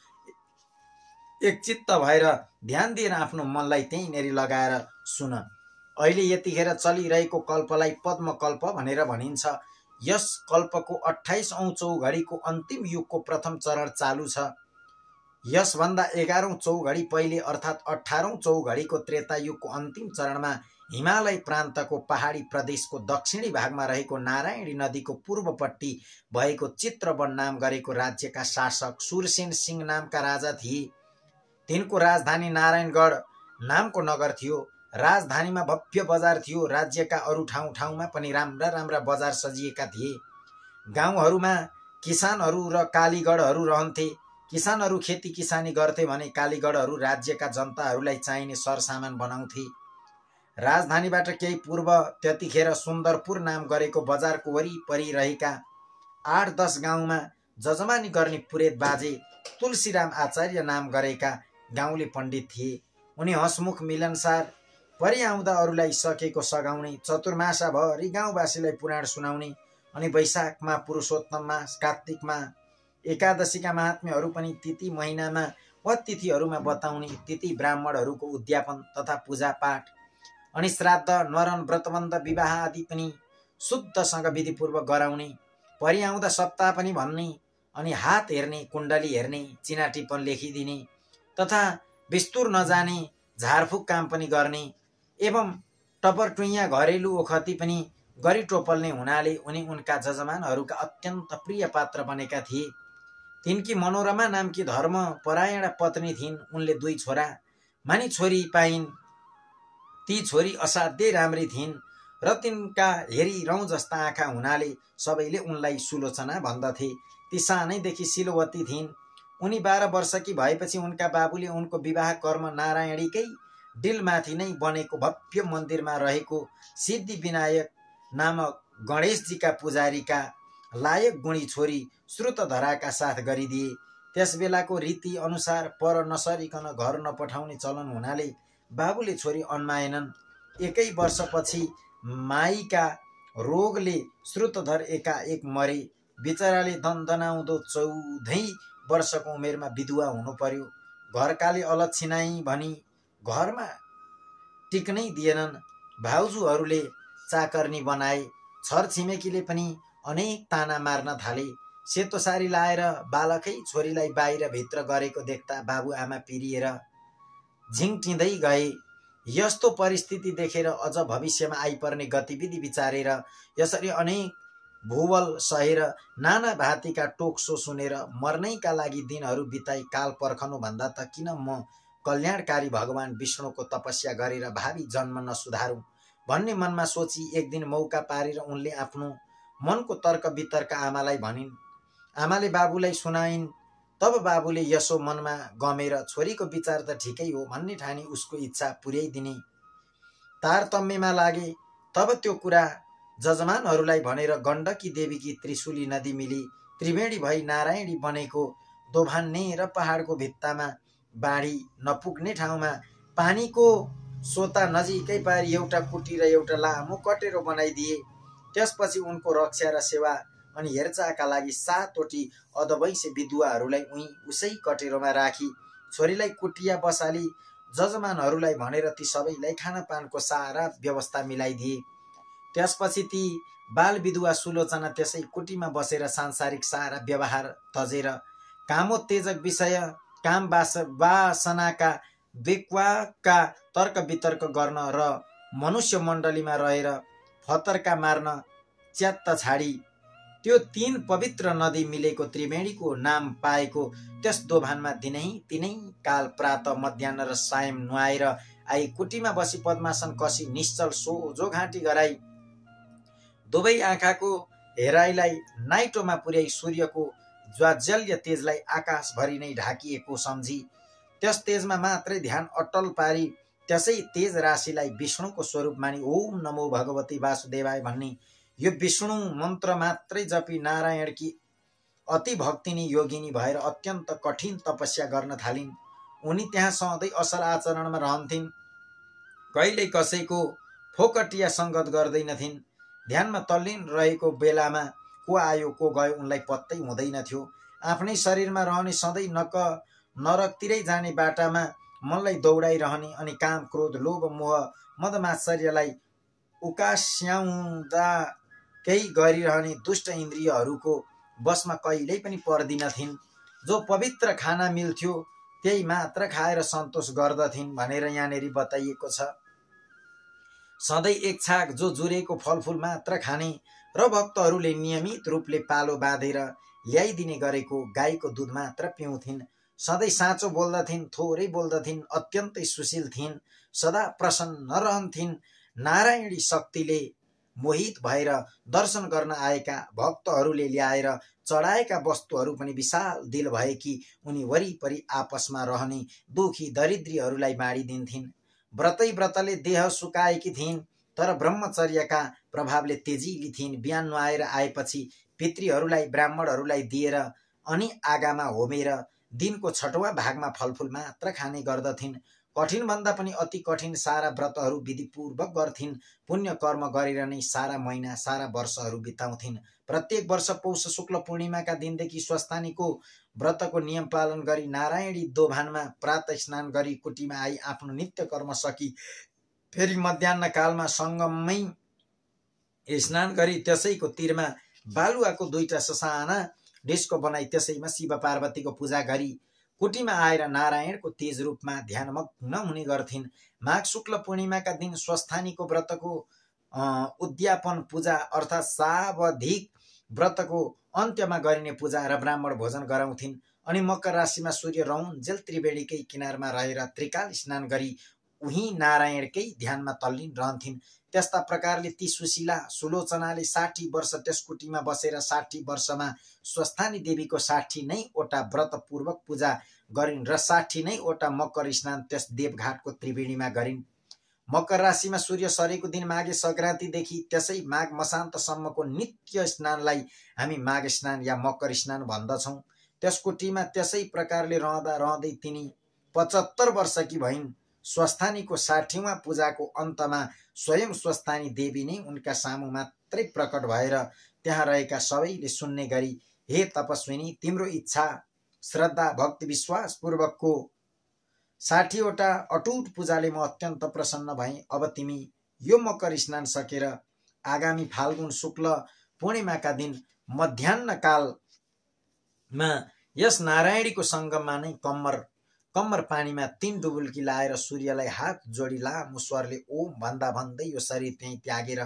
एकचित्त भएर ध्यान दिएर आफ्नो मनलाई त्यहीँनेरि लगाएर सुन। अहिले यतिखेर चलिरहेको कल्पलाई पद्म कल्प भनेर भनिन्छ। यस कल्पको 28औं चौघडीको अन्तिम युगको प्रथम चरण चालु छ। यसभन्दा 11औं चौघडी पहिले अर्थात् 18औं चौघडीको त्रेता युगको अन्तिम चरणमा हिमालय प्रान्तको पहाडी प्रदेशको दक्षिणी भागमा रहेको नारायणी नदीको पूर्वपट्टि भएको चित्रवन नाम गरेको राज्यका शासक सुरसेन सिंह नामका राजा थिए। तिनको राजधानी नारायणगढ नामको नगर थियो। राजधानीमा भव्य बजार थियो। राज्यका अरू ठाउँमा पनि राम्रा राम्रा बजार सजिएका थिए। गाउँहरूमा किसानहरू र कालीगढहरू रहन्थे। किसानहरू खेती किसानी गर्थे भने कालीगढहरू राज्यका जनताहरूलाई चाहिने सरसामान बनाउँथे। राजधानीबाट केही पूर्व त्यतिखेर सुन्दरपुर नाम गरेको बजारको वरिपरि रहेका 8-10 गाउँमा जजमानी गर्ने पुरेत बाजे तुलसीराम आचार्य नाम गरेका गाउँले पण्डित थिए। उनी हसमुख, मिलनसार, परि आउँदा अरूलाई सकेको सघाउने, चतुर्मासाभरि गाउँवासीलाई पुराण सुनाउने अनि वैशाखमा पुरुषोत्तम मास, कार्तिकमा एकादशीका महात्म्यहरू पनि तिथि महिनामा वा तिथिहरूमा बताउने, तिथि ब्राह्मणहरूको उद्यापन तथा पूजापाठ अनि श्राद्ध, न्वारन, व्रतबन्ध, विवाह आदि पनि शुद्धसँग विधिपूर्वक गराउने, परि आउँदा सप्ताह पनि भन्ने अनि हात हेर्ने, कुण्डली हेर्ने, चिनाटिपन लेखिदिने तथा विस्तुर नजाने झारफुक काम पनि गर्ने एवं टपरटुइया घरेलु ओखती पनि गरी टोपल्ने हुनाले उनी उनका जजमानहरूका अत्यन्त प्रिय पात्र बनेका थिए। तिनकी मनोरमा नामकी धर्मपरायण पत्नी थिइन्। उनले 2 छोरा मानी छोरी पाइन्। ती छोरी असाध्यै राम्री थिइन् र तिनका हेरी रौँ जस्ता आँखा हुनाले सबैले उनलाई सुलोचना भन्दथे। ती सानैदेखि सिलोवती थिइन्। उनी 12 वर्षकी भएपछि उनका बाबुले उनको विवाह कर्म नारायणीकै डिलमाथि नै बनेको भव्य मन्दिरमा रहेको सिद्धि विनायक नामक गणेशजीका पुजारीका लायक गुणी छोरी श्रुतधराका साथ गरिदिए। त्यस बेलाको रीति अनुसार पर नसरिकन घर नपठाउने चलन हुनाले बाबुले छोरी अन्माएनन्। 1 वर्षपछि माईका रोगले श्रुतधर एकाएक मरे। बिचराले दन्दनाउँदो 14 वर्षको उमेरमा विधुवा हुनु पर्यो। घरकाले अलक्षिनाई भनी घरमा टिक्नै दिएनन्। भाउजूहरूले चाकर्नी बनाए। छरछिमेकीले पनि अनेक ताना मार्न थाले। सेतो सारी लाएर बालकै छोरीलाई बाहिर भित्र गरेको देख्दा बाबुआमा पिरिएर झिङ्टिँदै गए। यस्तो परिस्थिति देखेर अझ भविष्यमा आइपर्ने गतिविधि विचारेर यसरी अनेक भूवल सहेर नाना भाँतीका टोकसो सुनेर मर्नैका लागि दिनहरू बिताई काल पर्खनु भन्दा त किन म कल्याणकारी भगवान विष्णुको तपस्या गरेर भावी जन्म नसुधारौं भन्ने मनमा सोची एक दिन मौका पारेर उनले आफ्नो मनको तर्क वितर्क आमालाई भनिन्। आमाले बाबुलाई सुनाइन्। तब बाबुले यसो मनमा गमेर छोरीको विचार त ठिकै हो भन्ने ठानी उसको इच्छा पुर्याइदिने तारतम्यमा लागे। तब त्यो कुरा जजमानहरूलाई भनेर गण्डकी देवीकी त्रिशूली नदी मिली त्रिवेणी भई नारायणी बनेको दोभान्ने र पहाडको भित्तामा बाढी नपुग्ने ठाउँमा पानीको सोता नजिकै पारी एउटा कुटी र एउटा लामो कटेरो बनाइदिए। त्यसपछि उनको रक्षा र सेवा अनि हेरचाहका लागि 7वटी अधवैंसे विधुवाहरूलाई उसै कटेरोमा राखी छोरीलाई कुटिया बसाली जजमानहरूलाई भनेर ती सबैलाई खानपानको सारा व्यवस्था मिलाइदिए। त्यसपछि ती बाल विधुवा सुलोचना त्यसै कुटीमा बसेर सांसारिक सारा व्यवहार तजेर कामोत्तेजक विषय काम वासनाका बेक्वाका तर्क वितर्क गर्न र मनुष्य मण्डलीमा रहेर फतर्का मार्न च्यात्त छाडी त्यो 3 पवित्र नदी मिलेको त्रिवेणीको नाम पाएको त्यस दोभानमा दिनै तिनै काल प्रातः मध्याह्न र सायं नुहाएर आई कुटीमा बसी पद्मासन कसी निश्चल सोझो घाँटी गराई दुवै आँखाको हेराइलाई नाइटोमा पुर्याई सूर्यको ज्वाज्वल्य तेजलाई आकाशभरि नै ढाकिएको सम्झी त्यस तेजमा मात्रै ध्यान अटल पारी त्यसै तेज राशिलाई विष्णुको स्वरूप मानी ओम नमो भगवती वासुदेवाय भन्ने यो विष्णु मन्त्र मात्रै जपी नारायणकी अति भक्तिनी योगिनी भएर अत्यन्त कठिन तपस्या गर्न थालिन्। उनी त्यहाँ सधैँ असल आचरणमा रहन्थिन्। कहिल्यै कसैको फोकटिया सङ्गत गर्दैनथिन्। ध्यानमा तल्लीन रहेको बेलामा को आयो को गयो उनलाई पत्तै हुँदैनथ्यो। आफ्नै शरीरमा रहने सधैँ नरकतिरै जाने बाटामा मनलाई दौडाइरहने अनि काम क्रोध लोभ मोह मदमात्सर्यलाई उकास्याउँदा केही गरिरहने दुष्ट इन्द्रियहरूको बसमा कहिल्यै पनि पर्दिनथिन्। जो पवित्र खाना मिल्थ्यो त्यही मात्र खाएर सन्तोष गर्दथिन् भनेर यहाँनेरि बताइएको छ। सधैँ एक छाक जो जुरेको फलफुल मात्र खाने र भक्तहरूले नियमित रूपले पालो बाँधेर ल्याइदिने गरेको गाईको दूध मात्र पिउँथिन्। सधैँ साँचो बोल्दथिन्, थोरै बोल्दथिन्, अत्यन्तै सुशील थिइन्, सदा प्रसन्न रहन्थिन्। नारायणी शक्तिले मोहित भएर दर्शन गर्न आएका भक्तहरूले ल्याएर चढाएका वस्तुहरू पनि विशाल दिल भएकी उनी वरिपरि आपसमा रहने दुखी दरिद्रीहरूलाई बाँडिदिन्थिन्। व्रतले देह सुकाएकी थिइन् तर ब्रह्मचर्यका प्रभावले तेजिली थिइन्। बिहान नुहाएर आएपछि पितृहरूलाई ब्राह्मणहरूलाई दिएर अनि आगामा होमेर दिनको 6वाँ भागमा फलफुल मात्र खाने गर्दथिन्। कठिन भन्दा पनि अति कठिन सारा व्रतहरू विधिपूर्वक गर्थिन्। पुण्य कर्म गरेर नै सारा महिना सारा वर्षहरू बिताउँथिन्। प्रत्येक वर्ष पौष शुक्ल पूर्णिमाका दिनदेखि स्वस्थानीको व्रतको नियम पालन गरी नारायणी दोभानमा प्रातः स्नान गरी कुटीमा आई आफ्नो नित्य कर्म सकी फेरि मध्याह्न कालमा सङ्गममै स्नान गरी त्यसैको तीरमा बालुवाको 2टा ससाना डिस्को बनाई त्यसैमा शिव पार्वतीको पूजा गरी कुटीमा आएर नारायणको तेज रूपमा ध्यानमग्न हुने गर्थिन्। माघ शुक्ल पूर्णिमाका दिन स्वस्थानीको व्रतको उद्यापन पूजा अर्थात् सावधिक व्रतको अन्त्यमा गरिने पूजा र ब्राह्मण भोजन गराउँथिन्। अनि मकर राशिमा सूर्य रौन्जेल त्रिवेणीकै किनारमा रहेर त्रिकाल स्नान गरी उही नारायणकै ध्यानमा तल्लीन रहन्थिन्। त्यस्ता प्रकारले ती सुशीला सुलोचनाले 60 वर्ष त्यस कुटीमा बसेर 60 वर्षमा स्वस्थानी देवीको 60 नै वटा व्रतपूर्वक पूजा गरिन् र 60 नै वटा मकर स्नान त्यस देवघाटको त्रिवेणीमा गरिन्। मकर राशिमा सूर्य सरेको दिन माघे संक्रान्तिदेखि त्यसै माघ मसान्तसम्मको नित्य स्नानलाई हामी माघ स्नान या मकर स्नान भन्दछौँ। त्यस कुटीमा त्यसै प्रकारले रहँदा रहँदै तिनी 75 वर्षकी भइन्। स्वस्थानीको 60वां पूजाको अन्तमा स्वयं स्वस्थानी देवी नै उनका सामु मात्रै प्रकट भएर त्यहाँ रहेका सबैले सुन्ने गरी, हे तपस्विनी, तिम्रो इच्छा श्रद्धा भक्ति विश्वास पूर्वकको 60 वटा अटुट पूजाले म अत्यन्त प्रसन्न भएँ। अब तिमी यो मकर स्नान सकेर आगामी फाल्गुन शुक्ल पूर्णिमाका दिन मध्याह्न कालमा यस नारायणीको सङ्गममा नै कम्मर पानीमा 3 डुबुल्की लाएर सूर्यलाई हात जोडी लामो स्वरले ओम भन्दा भन्दै यो शरीर त्यहीँ त्यागेर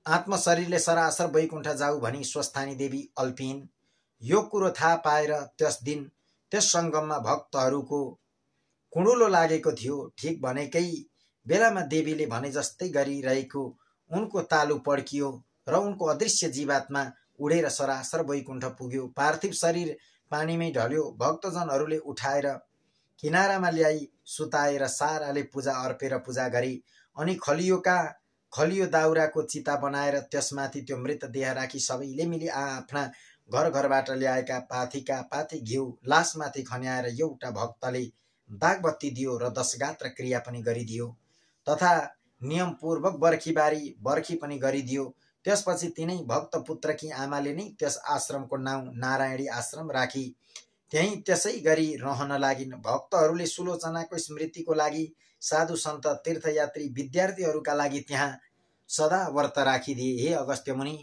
आत्म शरीरले सरासर वैकुण्ठ जाऊ भनी स्वस्थानी देवी अल्पिन्। यो कुरो थाहा पाएर त्यस दिन त्यस सङ्गममा भक्तहरूको कुँडुलो लागेको थियो। ठिक भनेकै बेलामा देवीले भने जस्तै गरिरहेको उनको तालु पड्कियो र उनको अदृश्य जीवात्मा उडेर सरासर वैकुण्ठ पुग्यो। पार्थिव शरीर पानीमै ढल्यो। भक्तजनहरूले उठाएर किनारामा ल्याई सुताएर साराले पूजा अर्पेर पूजा गरे अनि खलियो दाउराको चिता बनाएर त्यसमाथि त्यो मृतदेह राखी सबैले मिली आफ्ना घरबाट ल्याएका पाथी घिउ लासमाथि खन्याएर एउटा भक्तले दागबत्ती दियो र 10 गात्र क्रिया पनि गरिदियो तथा नियमपूर्वक बर्खी पनि गरिदियो। त्यसपछि तिनै भक्त पुत्रकी आमाले नै त्यस आश्रमको नाउँ नारायणी आश्रम राखी त्यही त्यसै गरी रहन लागिन्। भक्तहरूले सुलोचनाको स्मृतिको लागि साधु सन्त तीर्थयात्री विद्यार्थीहरूका लागि त्यहाँ सदा व्रत राखिदिए। हे अगस्त्य मुनि,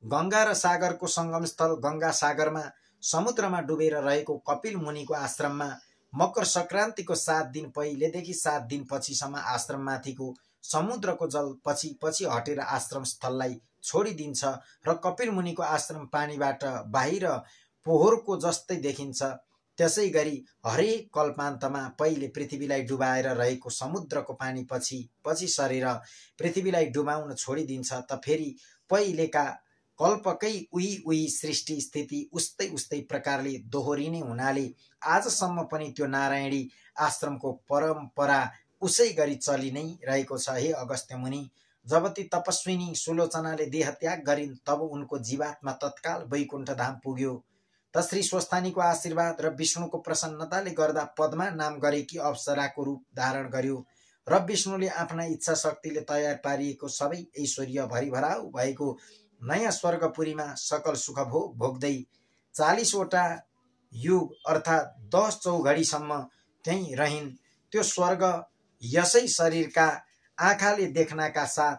गंगा र सागरको संगमस्थल गंगा सागरमा समुद्रमा डुबेर रहेको कपिल मुनिको आश्रममा मकर संक्रान्तिको 7 दिन पहिलेदेखि 7 दिन पछिसम्म आश्रममाथिको समुद्रको जल पछि हटेर आश्रम स्थललाई छोडिदिन्छ र कपिल मुनिको आश्रम पानीबाट बाहिर पोहोरको जस्तै देखिन्छ। त्यसै गरी हरेक कल्पान्तमा पहिले पृथ्वीलाई डुबाएर रहेको समुद्रको पानी पछि सरेर पृथ्वीलाई डुबाउन छोडिदिन्छ त फेरि पहिलेका कल्पकै उही सृष्टि स्थिति उस्तै प्रकारले दोहोरिने हुनाले आजसम्म पनि त्यो नारायणी आश्रमको परम्परा उसै गरी चलि नै रहेको छ। हे अगस्त्य मुनि, जब ती तपस्विनी सुलोचनाले देह त्याग गरिन् तब उनको जीवात्मा तत्काल वैकुण्ठ धाम पुग्यो। त श्री स्वस्थानीको आशीर्वाद र विष्णुको प्रसन्नताले गर्दा पद्मा नाम गरेकी अप्सराको रूप धारण गर्यो र विष्णुले आफ्ना इच्छा शक्तिले तयार पारिएको सबै ऐश्वर्य भरिभराउ भएको नयाँ स्वर्गपुरीमा सकल सुख भोग्दै 40 वटा युग अर्थात् 10 चौघडीसम्म त्यहीँ रहिन्। त्यो स्वर्ग यसै शरीरका आँखाले देख्नका साथ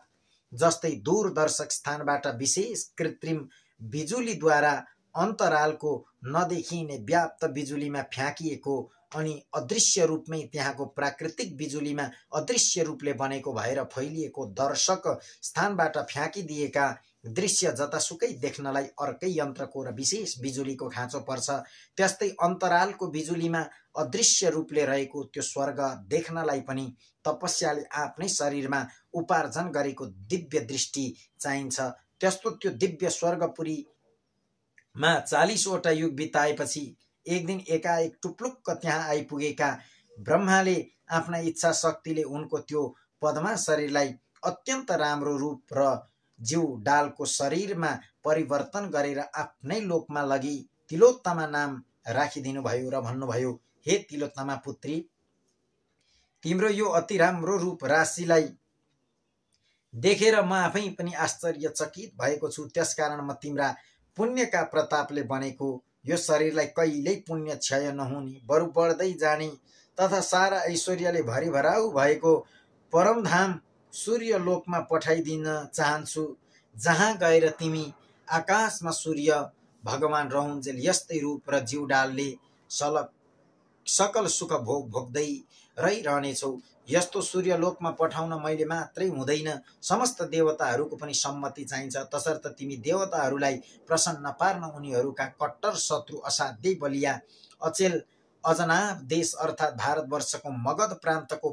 जस्तै दूरदर्शक स्थानबाट विशेष कृत्रिम बिजुलीद्वारा अन्तरालको नदेखिने व्याप्त बिजुलीमा फ्याँकिएको अनि अदृश्य रूपमै त्यहाँको प्राकृतिक बिजुलीमा अदृश्य रूपले बनेको भएर फैलिएको दर्शक स्थानबाट फ्याँकिदिएका दृश्य जतासुकै देख्नलाई अर्कै यन्त्रको र विशेष बिजुलीको खाँचो पर्छ। त्यस्तै अन्तरालको बिजुलीमा अदृश्य रूपले रहेको त्यो स्वर्ग देख्नलाई पनि तपस्याले आफ्नै शरीरमा उपार्जन गरेको दिव्य दृष्टि चाहिन्छ। त्यस्तो त्यो दिव्य स्वर्गपुरीमा 40 वटा युग बिताएपछि एक दिन एकाएक टुप्लुक्क त्यहाँ आइपुगेका ब्रह्माले आफ्ना इच्छा शक्तिले उनको त्यो पद्मा शरीरलाई अत्यन्त राम्रो रूप र जीव डालको शरीरमा परिवर्तन गरेर आफ्नै लोकमा लगी तिलोत्तमा नाम राखिदिनु भयो र भन्नुभयो, हे तिलोत्तमा पुत्री, तिम्रो यो अति राम्रो रूप राशिलाई देखेर म आफै पनि आश्चर्यचकित भएको छु। त्यसकारण म तिम्रा पुण्यका प्रतापले बनेको यो शरीरलाई कहिल्यै पुण्य क्षय नहुने बरु बढ्दै जाने तथा सारा ऐश्वर्यले भरिभराउ भएको परमधाम सूर्य लोकमा पठाइदिन चाहन्छु, जहाँ गएर तिमी आकाशमा सूर्य भगवान रहुन्जेल यस्तै रूप र जीवडालले सकल सुख भोग्दै रहिरहनेछौ। यस्तो सूर्य लोकमा पठाउन मैले मात्रै हुँदैन, समस्त देवताहरूको पनि सम्मति चाहिन्छ। तसर्थ तिमी देवताहरूलाई प्रसन्न पार्न उनीहरूका कट्टर शत्रु असाध्यै बलिया अचेल अजनाब देश अर्थात् भारतवर्षको मगध प्रान्तको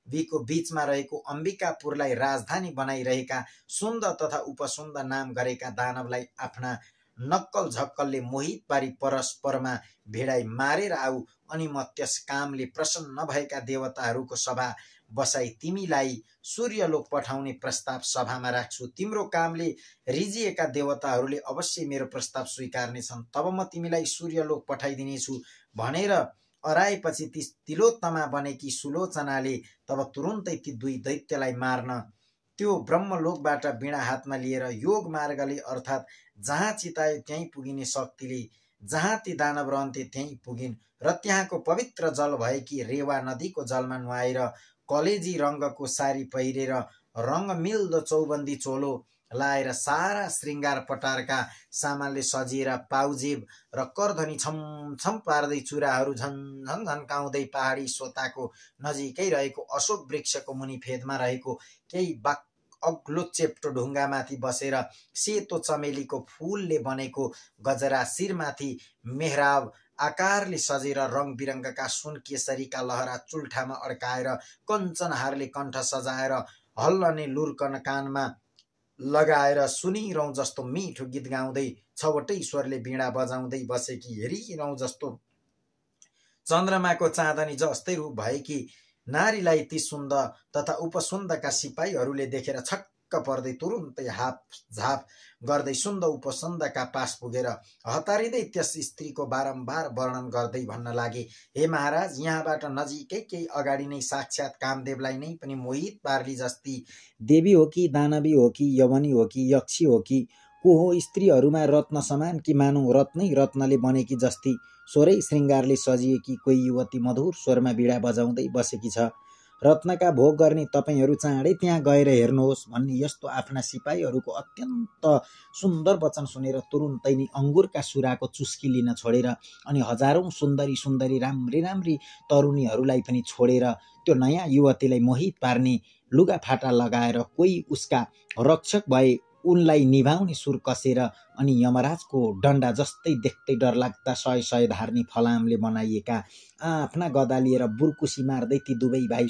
बीको बीचमा रहेको अम्बिकापुरलाई राजधानी बनाइरहेका सुन्द तथा उपसुन्द नाम गरेका दानवलाई आफ्ना नक्कल झक्कलले मोहित पारी परस्परमा भिडाई मारेर आऊ, अनि म त्यस कामले प्रसन्न भएका देवताहरूको सभा बसाई तिमीलाई सूर्यलोक पठाउने प्रस्ताव सभामा राख्छु। तिम्रो कामले रिझिएका देवताहरूले अवश्य मेरो प्रस्ताव स्वीकार्नेछन्। तब म तिमीलाई सूर्यलोक पठाइदिनेछु भनेर अराएपछि ती तिलोत्तमा बनेकी सुलोचनाले तब तुरुन्तै ती दुई दैत्यलाई मार्न त्यो ब्रह्मलोकबाट बीणा हातमा लिएर योग मार्गले अर्थात् जहाँ चितायो त्यहीँ पुगिने शक्तिले जहाँ ती दानव रहन्थे त्यहीँ पुगिन् र त्यहाँको पवित्र जल भएकी रेवा नदीको जलमा नुहाएर कलेजी रङ्गको सारी पहिरेर रङ्ग मिल्दो चौबन्दी चोलो लाएर सारा श्रृङ्गार पटारका सामानले सजिएर पाउजेब र करधनी छमछम पार्दै चुराहरू झन्झन झन्काउँदै पहाडी सोताको नजिकै रहेको अशोक वृक्षको मुनि फेदमा रहेको केही अग्लो चेप्टो ढुङ्गामाथि बसेर सेतो चमेलीको फूलले बनेको गजरा शिरमाथि मेहराब आकारले सजेर रङ बिरङ्गका सुन केसरीका लहरा चुल्ठामा अड्काएर कञ्चनहारले कण्ठ सजाएर हल्लने लुर्कन कानमा लगाएर सुनिरौँ जस्तो मिठो गीत गाउँदै छवटै स्वरले बीणा बजाउँदै बसेकी हेरिरौँ जस्तो चन्द्रमाको चाँदनी जस्तै रूप भएकी नारीलाई ती सुन्द तथा उपसुन्दका सिपाहीहरूले देखेर छक्क पर्दै तुरुन्तै हाप झाप गर्दै सुन्द उपसुन्दका पास पुगेर हतारिँदै त्यस स्त्रीको बारम्बार वर्णन गर्दै भन्न लागे, हे महाराज, यहाँबाट नजिकै केही अगाडि नै साक्षात कामदेवलाई नै पनि मोहित पार्ली जस्ती देवी हो कि दानवी हो कि यवनी हो कि यक्षी हो कि को हो? स्त्रीहरूमा रत्न समान कि मानौ रत्नै रत्नले बनेकी जस्ती स्वरै श्रृङ्गारले सजिएकी कोही युवती मधुर स्वरमा बीडा बजाउँदै बसेकी छ। रत्नका भोग गर्ने तपाईहरू चाँडै त्यहाँ गएर हेर्नुहोस् भन्ने यस्तो आफ्ना सिपाहीहरूको अत्यन्त सुन्दर वचन सुनेर तुरुन्तै नै अङ्गुरका सुराको चुस्की लिन छोडेर अनि हजारौं सुन्दरी सुन्दरी राम्री राम्री तरुणीहरूलाई पनि छोडेर त्यो नयाँ युवतीलाई मोहित पार्ने लुगाफाटा लगाएर कोही उसका रक्षक भए उनलाई निभाउने सुर कसेर अनि यमराजको डन्डा जस्तै देख्दै डरलाग्दा सय सय धार्नी फलामले बनाइएका आफ्ना गदा लिएर बुर्कुसी मार्दै ती दुवै भाइ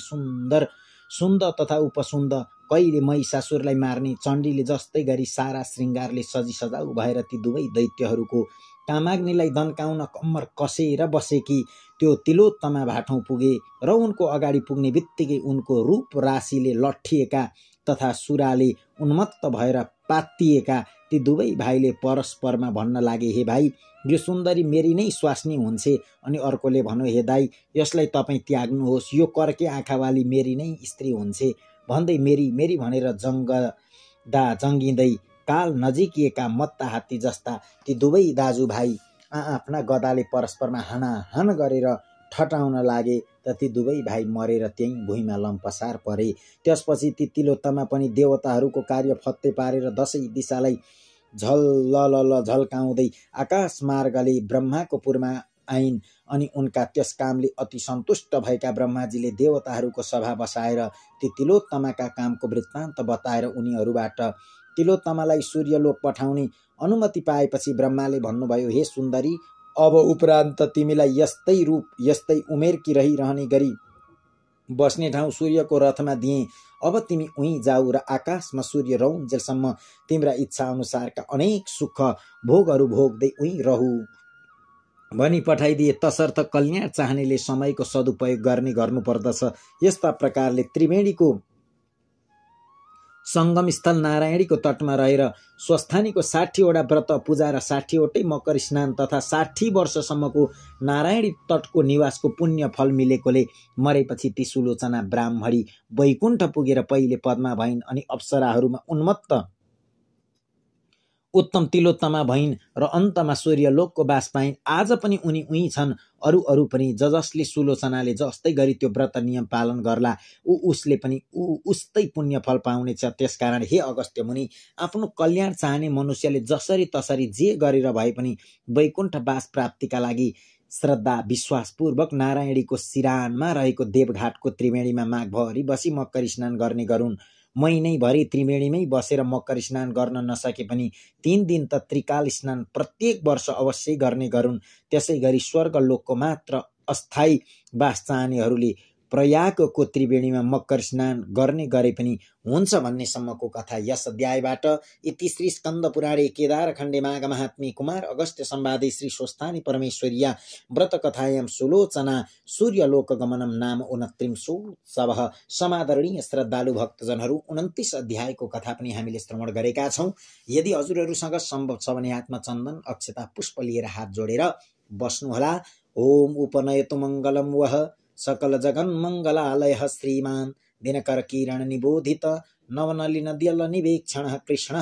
सुन्द तथा उपसुन्द कहिले महिषासुरलाई मार्ने चण्डीले जस्तै गरी सारा श्रृङ्गारले सजिसजाउ भएर ती दुवै दैत्यहरूको कामाग्निलाई दन्काउन कम्मर कसेर बसेकी त्यो तिलोत्तमा भाठौँ पुगे र उनको अगाडि पुग्ने बित्तिकै उनको रूप राशिले लट्ठिएका तथा सुराले उन्मत्त भएर पातिएका ती दुवै भाइले परस्परमा भन्न लागे, हे भाइ, यो सुन्दरी मेरी नै स्वास्नी हुन्छे। अनि अर्कोले भन्यो, हे दाई, यसलाई तपाईँ त्याग्नुहोस्, यो कर्के आँखावाली मेरी नै स्त्री हुन्छे भन्दै मेरी मेरी भनेर जङ्गिँदै काल नजिकिएका मत्ता हात्ती जस्ता ती दुवै दाजुभाइ आफ्ना गदाले परस्परमा हानाहान गरेर ठटाउन लागे त ती दुवै भाइ मरेर त्यहीँ भुइँमा लम्पसार परे। त्यसपछि ती तिलोत्तमा पनि देवताहरूको कार्य फत्ते पारेर दसैँ दिशालाई झल्लल झल्काउँदै आकाश मार्गले ब्रह्माको पुरमा आइन्। अनि उनका त्यस कामले अति सन्तुष्ट भएका ब्रह्माजीले देवताहरूको सभा बसाएर ती तिलोत्तमाका कामको वृत्तान्त बताएर उनीहरूबाट तिलोत्तमालाई सूर्यलोक पठाउने अनुमति पाएपछि ब्रह्माले भन्नुभयो, हे सुन्दरी, अब उपरान्त तिमीलाई यस्तै रूप यस्तै उमेरकी रहिरहने गरी बस्ने ठाउँ सूर्यको रथमा दिए। अब तिमी उहीँ जाऊ र आकाशमा सूर्य रहउन्जेलसम्म तिम्रा इच्छा अनुसारका अनेक सुख भोगहरू भोग्दै उहीँ रहु भनी पठाइदिए। तसर्थ कल्याण चाहनेले समयको सदुपयोग गर्नुपर्दछ। यस्ता प्रकारले त्रिवेणीको संगम स्थल नारायणीको तटमा रहेर स्वस्थानीको 60वटा व्रत पूजा र 60वटै मकर स्नान तथा 60 वर्षसम्मको नारायणी तटको निवासको पुण्य फल मिलेकोले मरेपछि ती सुलोचना ब्राह्मणी वैकुण्ठ पुगेर पहिले पद्मा भइन् अनि अप्सराहरूमा उन्मत्त उत्तम तिलोत्तमा भइन् र अन्तमा सूर्यलोकको बास पाइन्। आज पनि उनी उही छन्। अरू पनि जसले सुलोचनाले जस्तै गरी त्यो व्रत नियम पालन गर्ला उसले पनि उस्तै पुण्य फल पाउनेछ। त्यसकारण हे अगस्त्य मुनि, आफ्नो कल्याण चाहने मनुष्यले जसरी तसरी जे गरेर भए पनि वैकुण्ठ बास प्राप्तिका लागि श्रद्धा विश्वासपूर्वक नारायणीको सिरानमा रहेको देवघाटको त्रिवेणीमा माघभरि बसी मकर स्नान गर्ने गरून्। महिनैभरि त्रिवेणीमै बसेर मकर स्नान गर्न नसके पनि 3 दिन त त्रिकाल स्नान प्रत्येक वर्ष अवश्य गर्ने गरून्। त्यसै गरी स्वर्गलोकको मात्र अस्थायी बास चाहनेहरूले प्रयागको त्रिवेणीमा मकर स्नान गर्ने गरे पनि हुन्छ भन्नेसम्मको कथा यस अध्यायबाट। इति श्री स्कन्द पुराणे केदार खण्डे माघ महात्म्ये कुमार अगस्त्य संवादे श्री स्वस्थानी परमेश्वर्या व्रत कथायां सुलोचना सूर्यलोक गमनम नाम 29 समादरणीय श्रद्धालु भक्तजनहरू 29 अध्यायको कथा पनि हामीले श्रवण गरेका छौं। यदि हजुरहरूसँग सम्भव छ भने हातमा चन्दन अक्षता पुष्प लिएर हात जोडेर बस्नुहोला। ओम उपनयतु मङ्गलम वह सकल जगन मंगलालय श्रीमान दिनकर किरण निबोधित नवनलिन द्यल निवेक्षण कृष्ण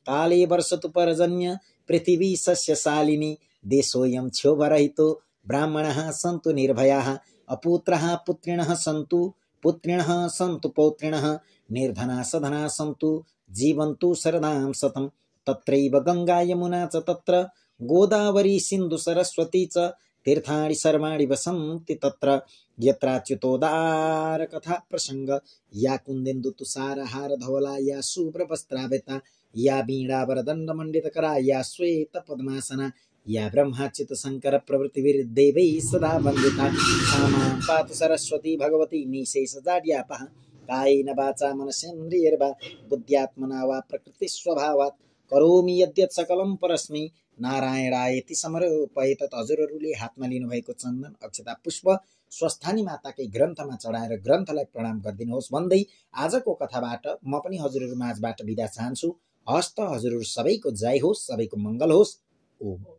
काले वर्षतु पर्जन्य पृथिवी सस्यशालिनी देशोऽयं क्षोभरहितो ब्राह्मणः सन्तु निर्भयाः अपुत्रः पुत्रिणः सन्तु पौत्रिणः निर्धना सधना सन्तु जीवन्तु शरदां शतं तत्रैव गंगा यमुना च तत्र गोदावरी सिन्धु सरस्वती च तीर्थाणि सर्वाणि वसन्ति तत्र यत्राच्युतोदार कथा प्रसंग या कुंदेन्दु तुषार हार धवला या शुभ्र वस्त्रावृता या वीणावरदंड मंडितकरा या श्वेत पद्मासना या ब्रह्माच्युत शंकर प्रवृत्तिर्देवै सदा वंदिता सामां पातु सरस्वती भगवती निशेष जाड्यापः कायेन वाचा मनसेन्द्रियैर्वा बुद्ध्यात्मना वा प्रकृति स्वभावात् करोमि यद्यत् सकलं परस्मै नारायणायति समर्पयेत। हजुरहरूले हातमा लिनुभएको चन्दन अक्षता पुष्प स्वस्थानी माताकै ग्रन्थमा चढाएर ग्रन्थलाई प्रणाम गरिदिनुहोस् भन्दै आजको कथाबाट म पनि हजुरहरू माझबाट बिदा चाहन्छु। हस्त हजुरहरू सबैको जय होस्, सबैको मङ्गल होस्। ओम।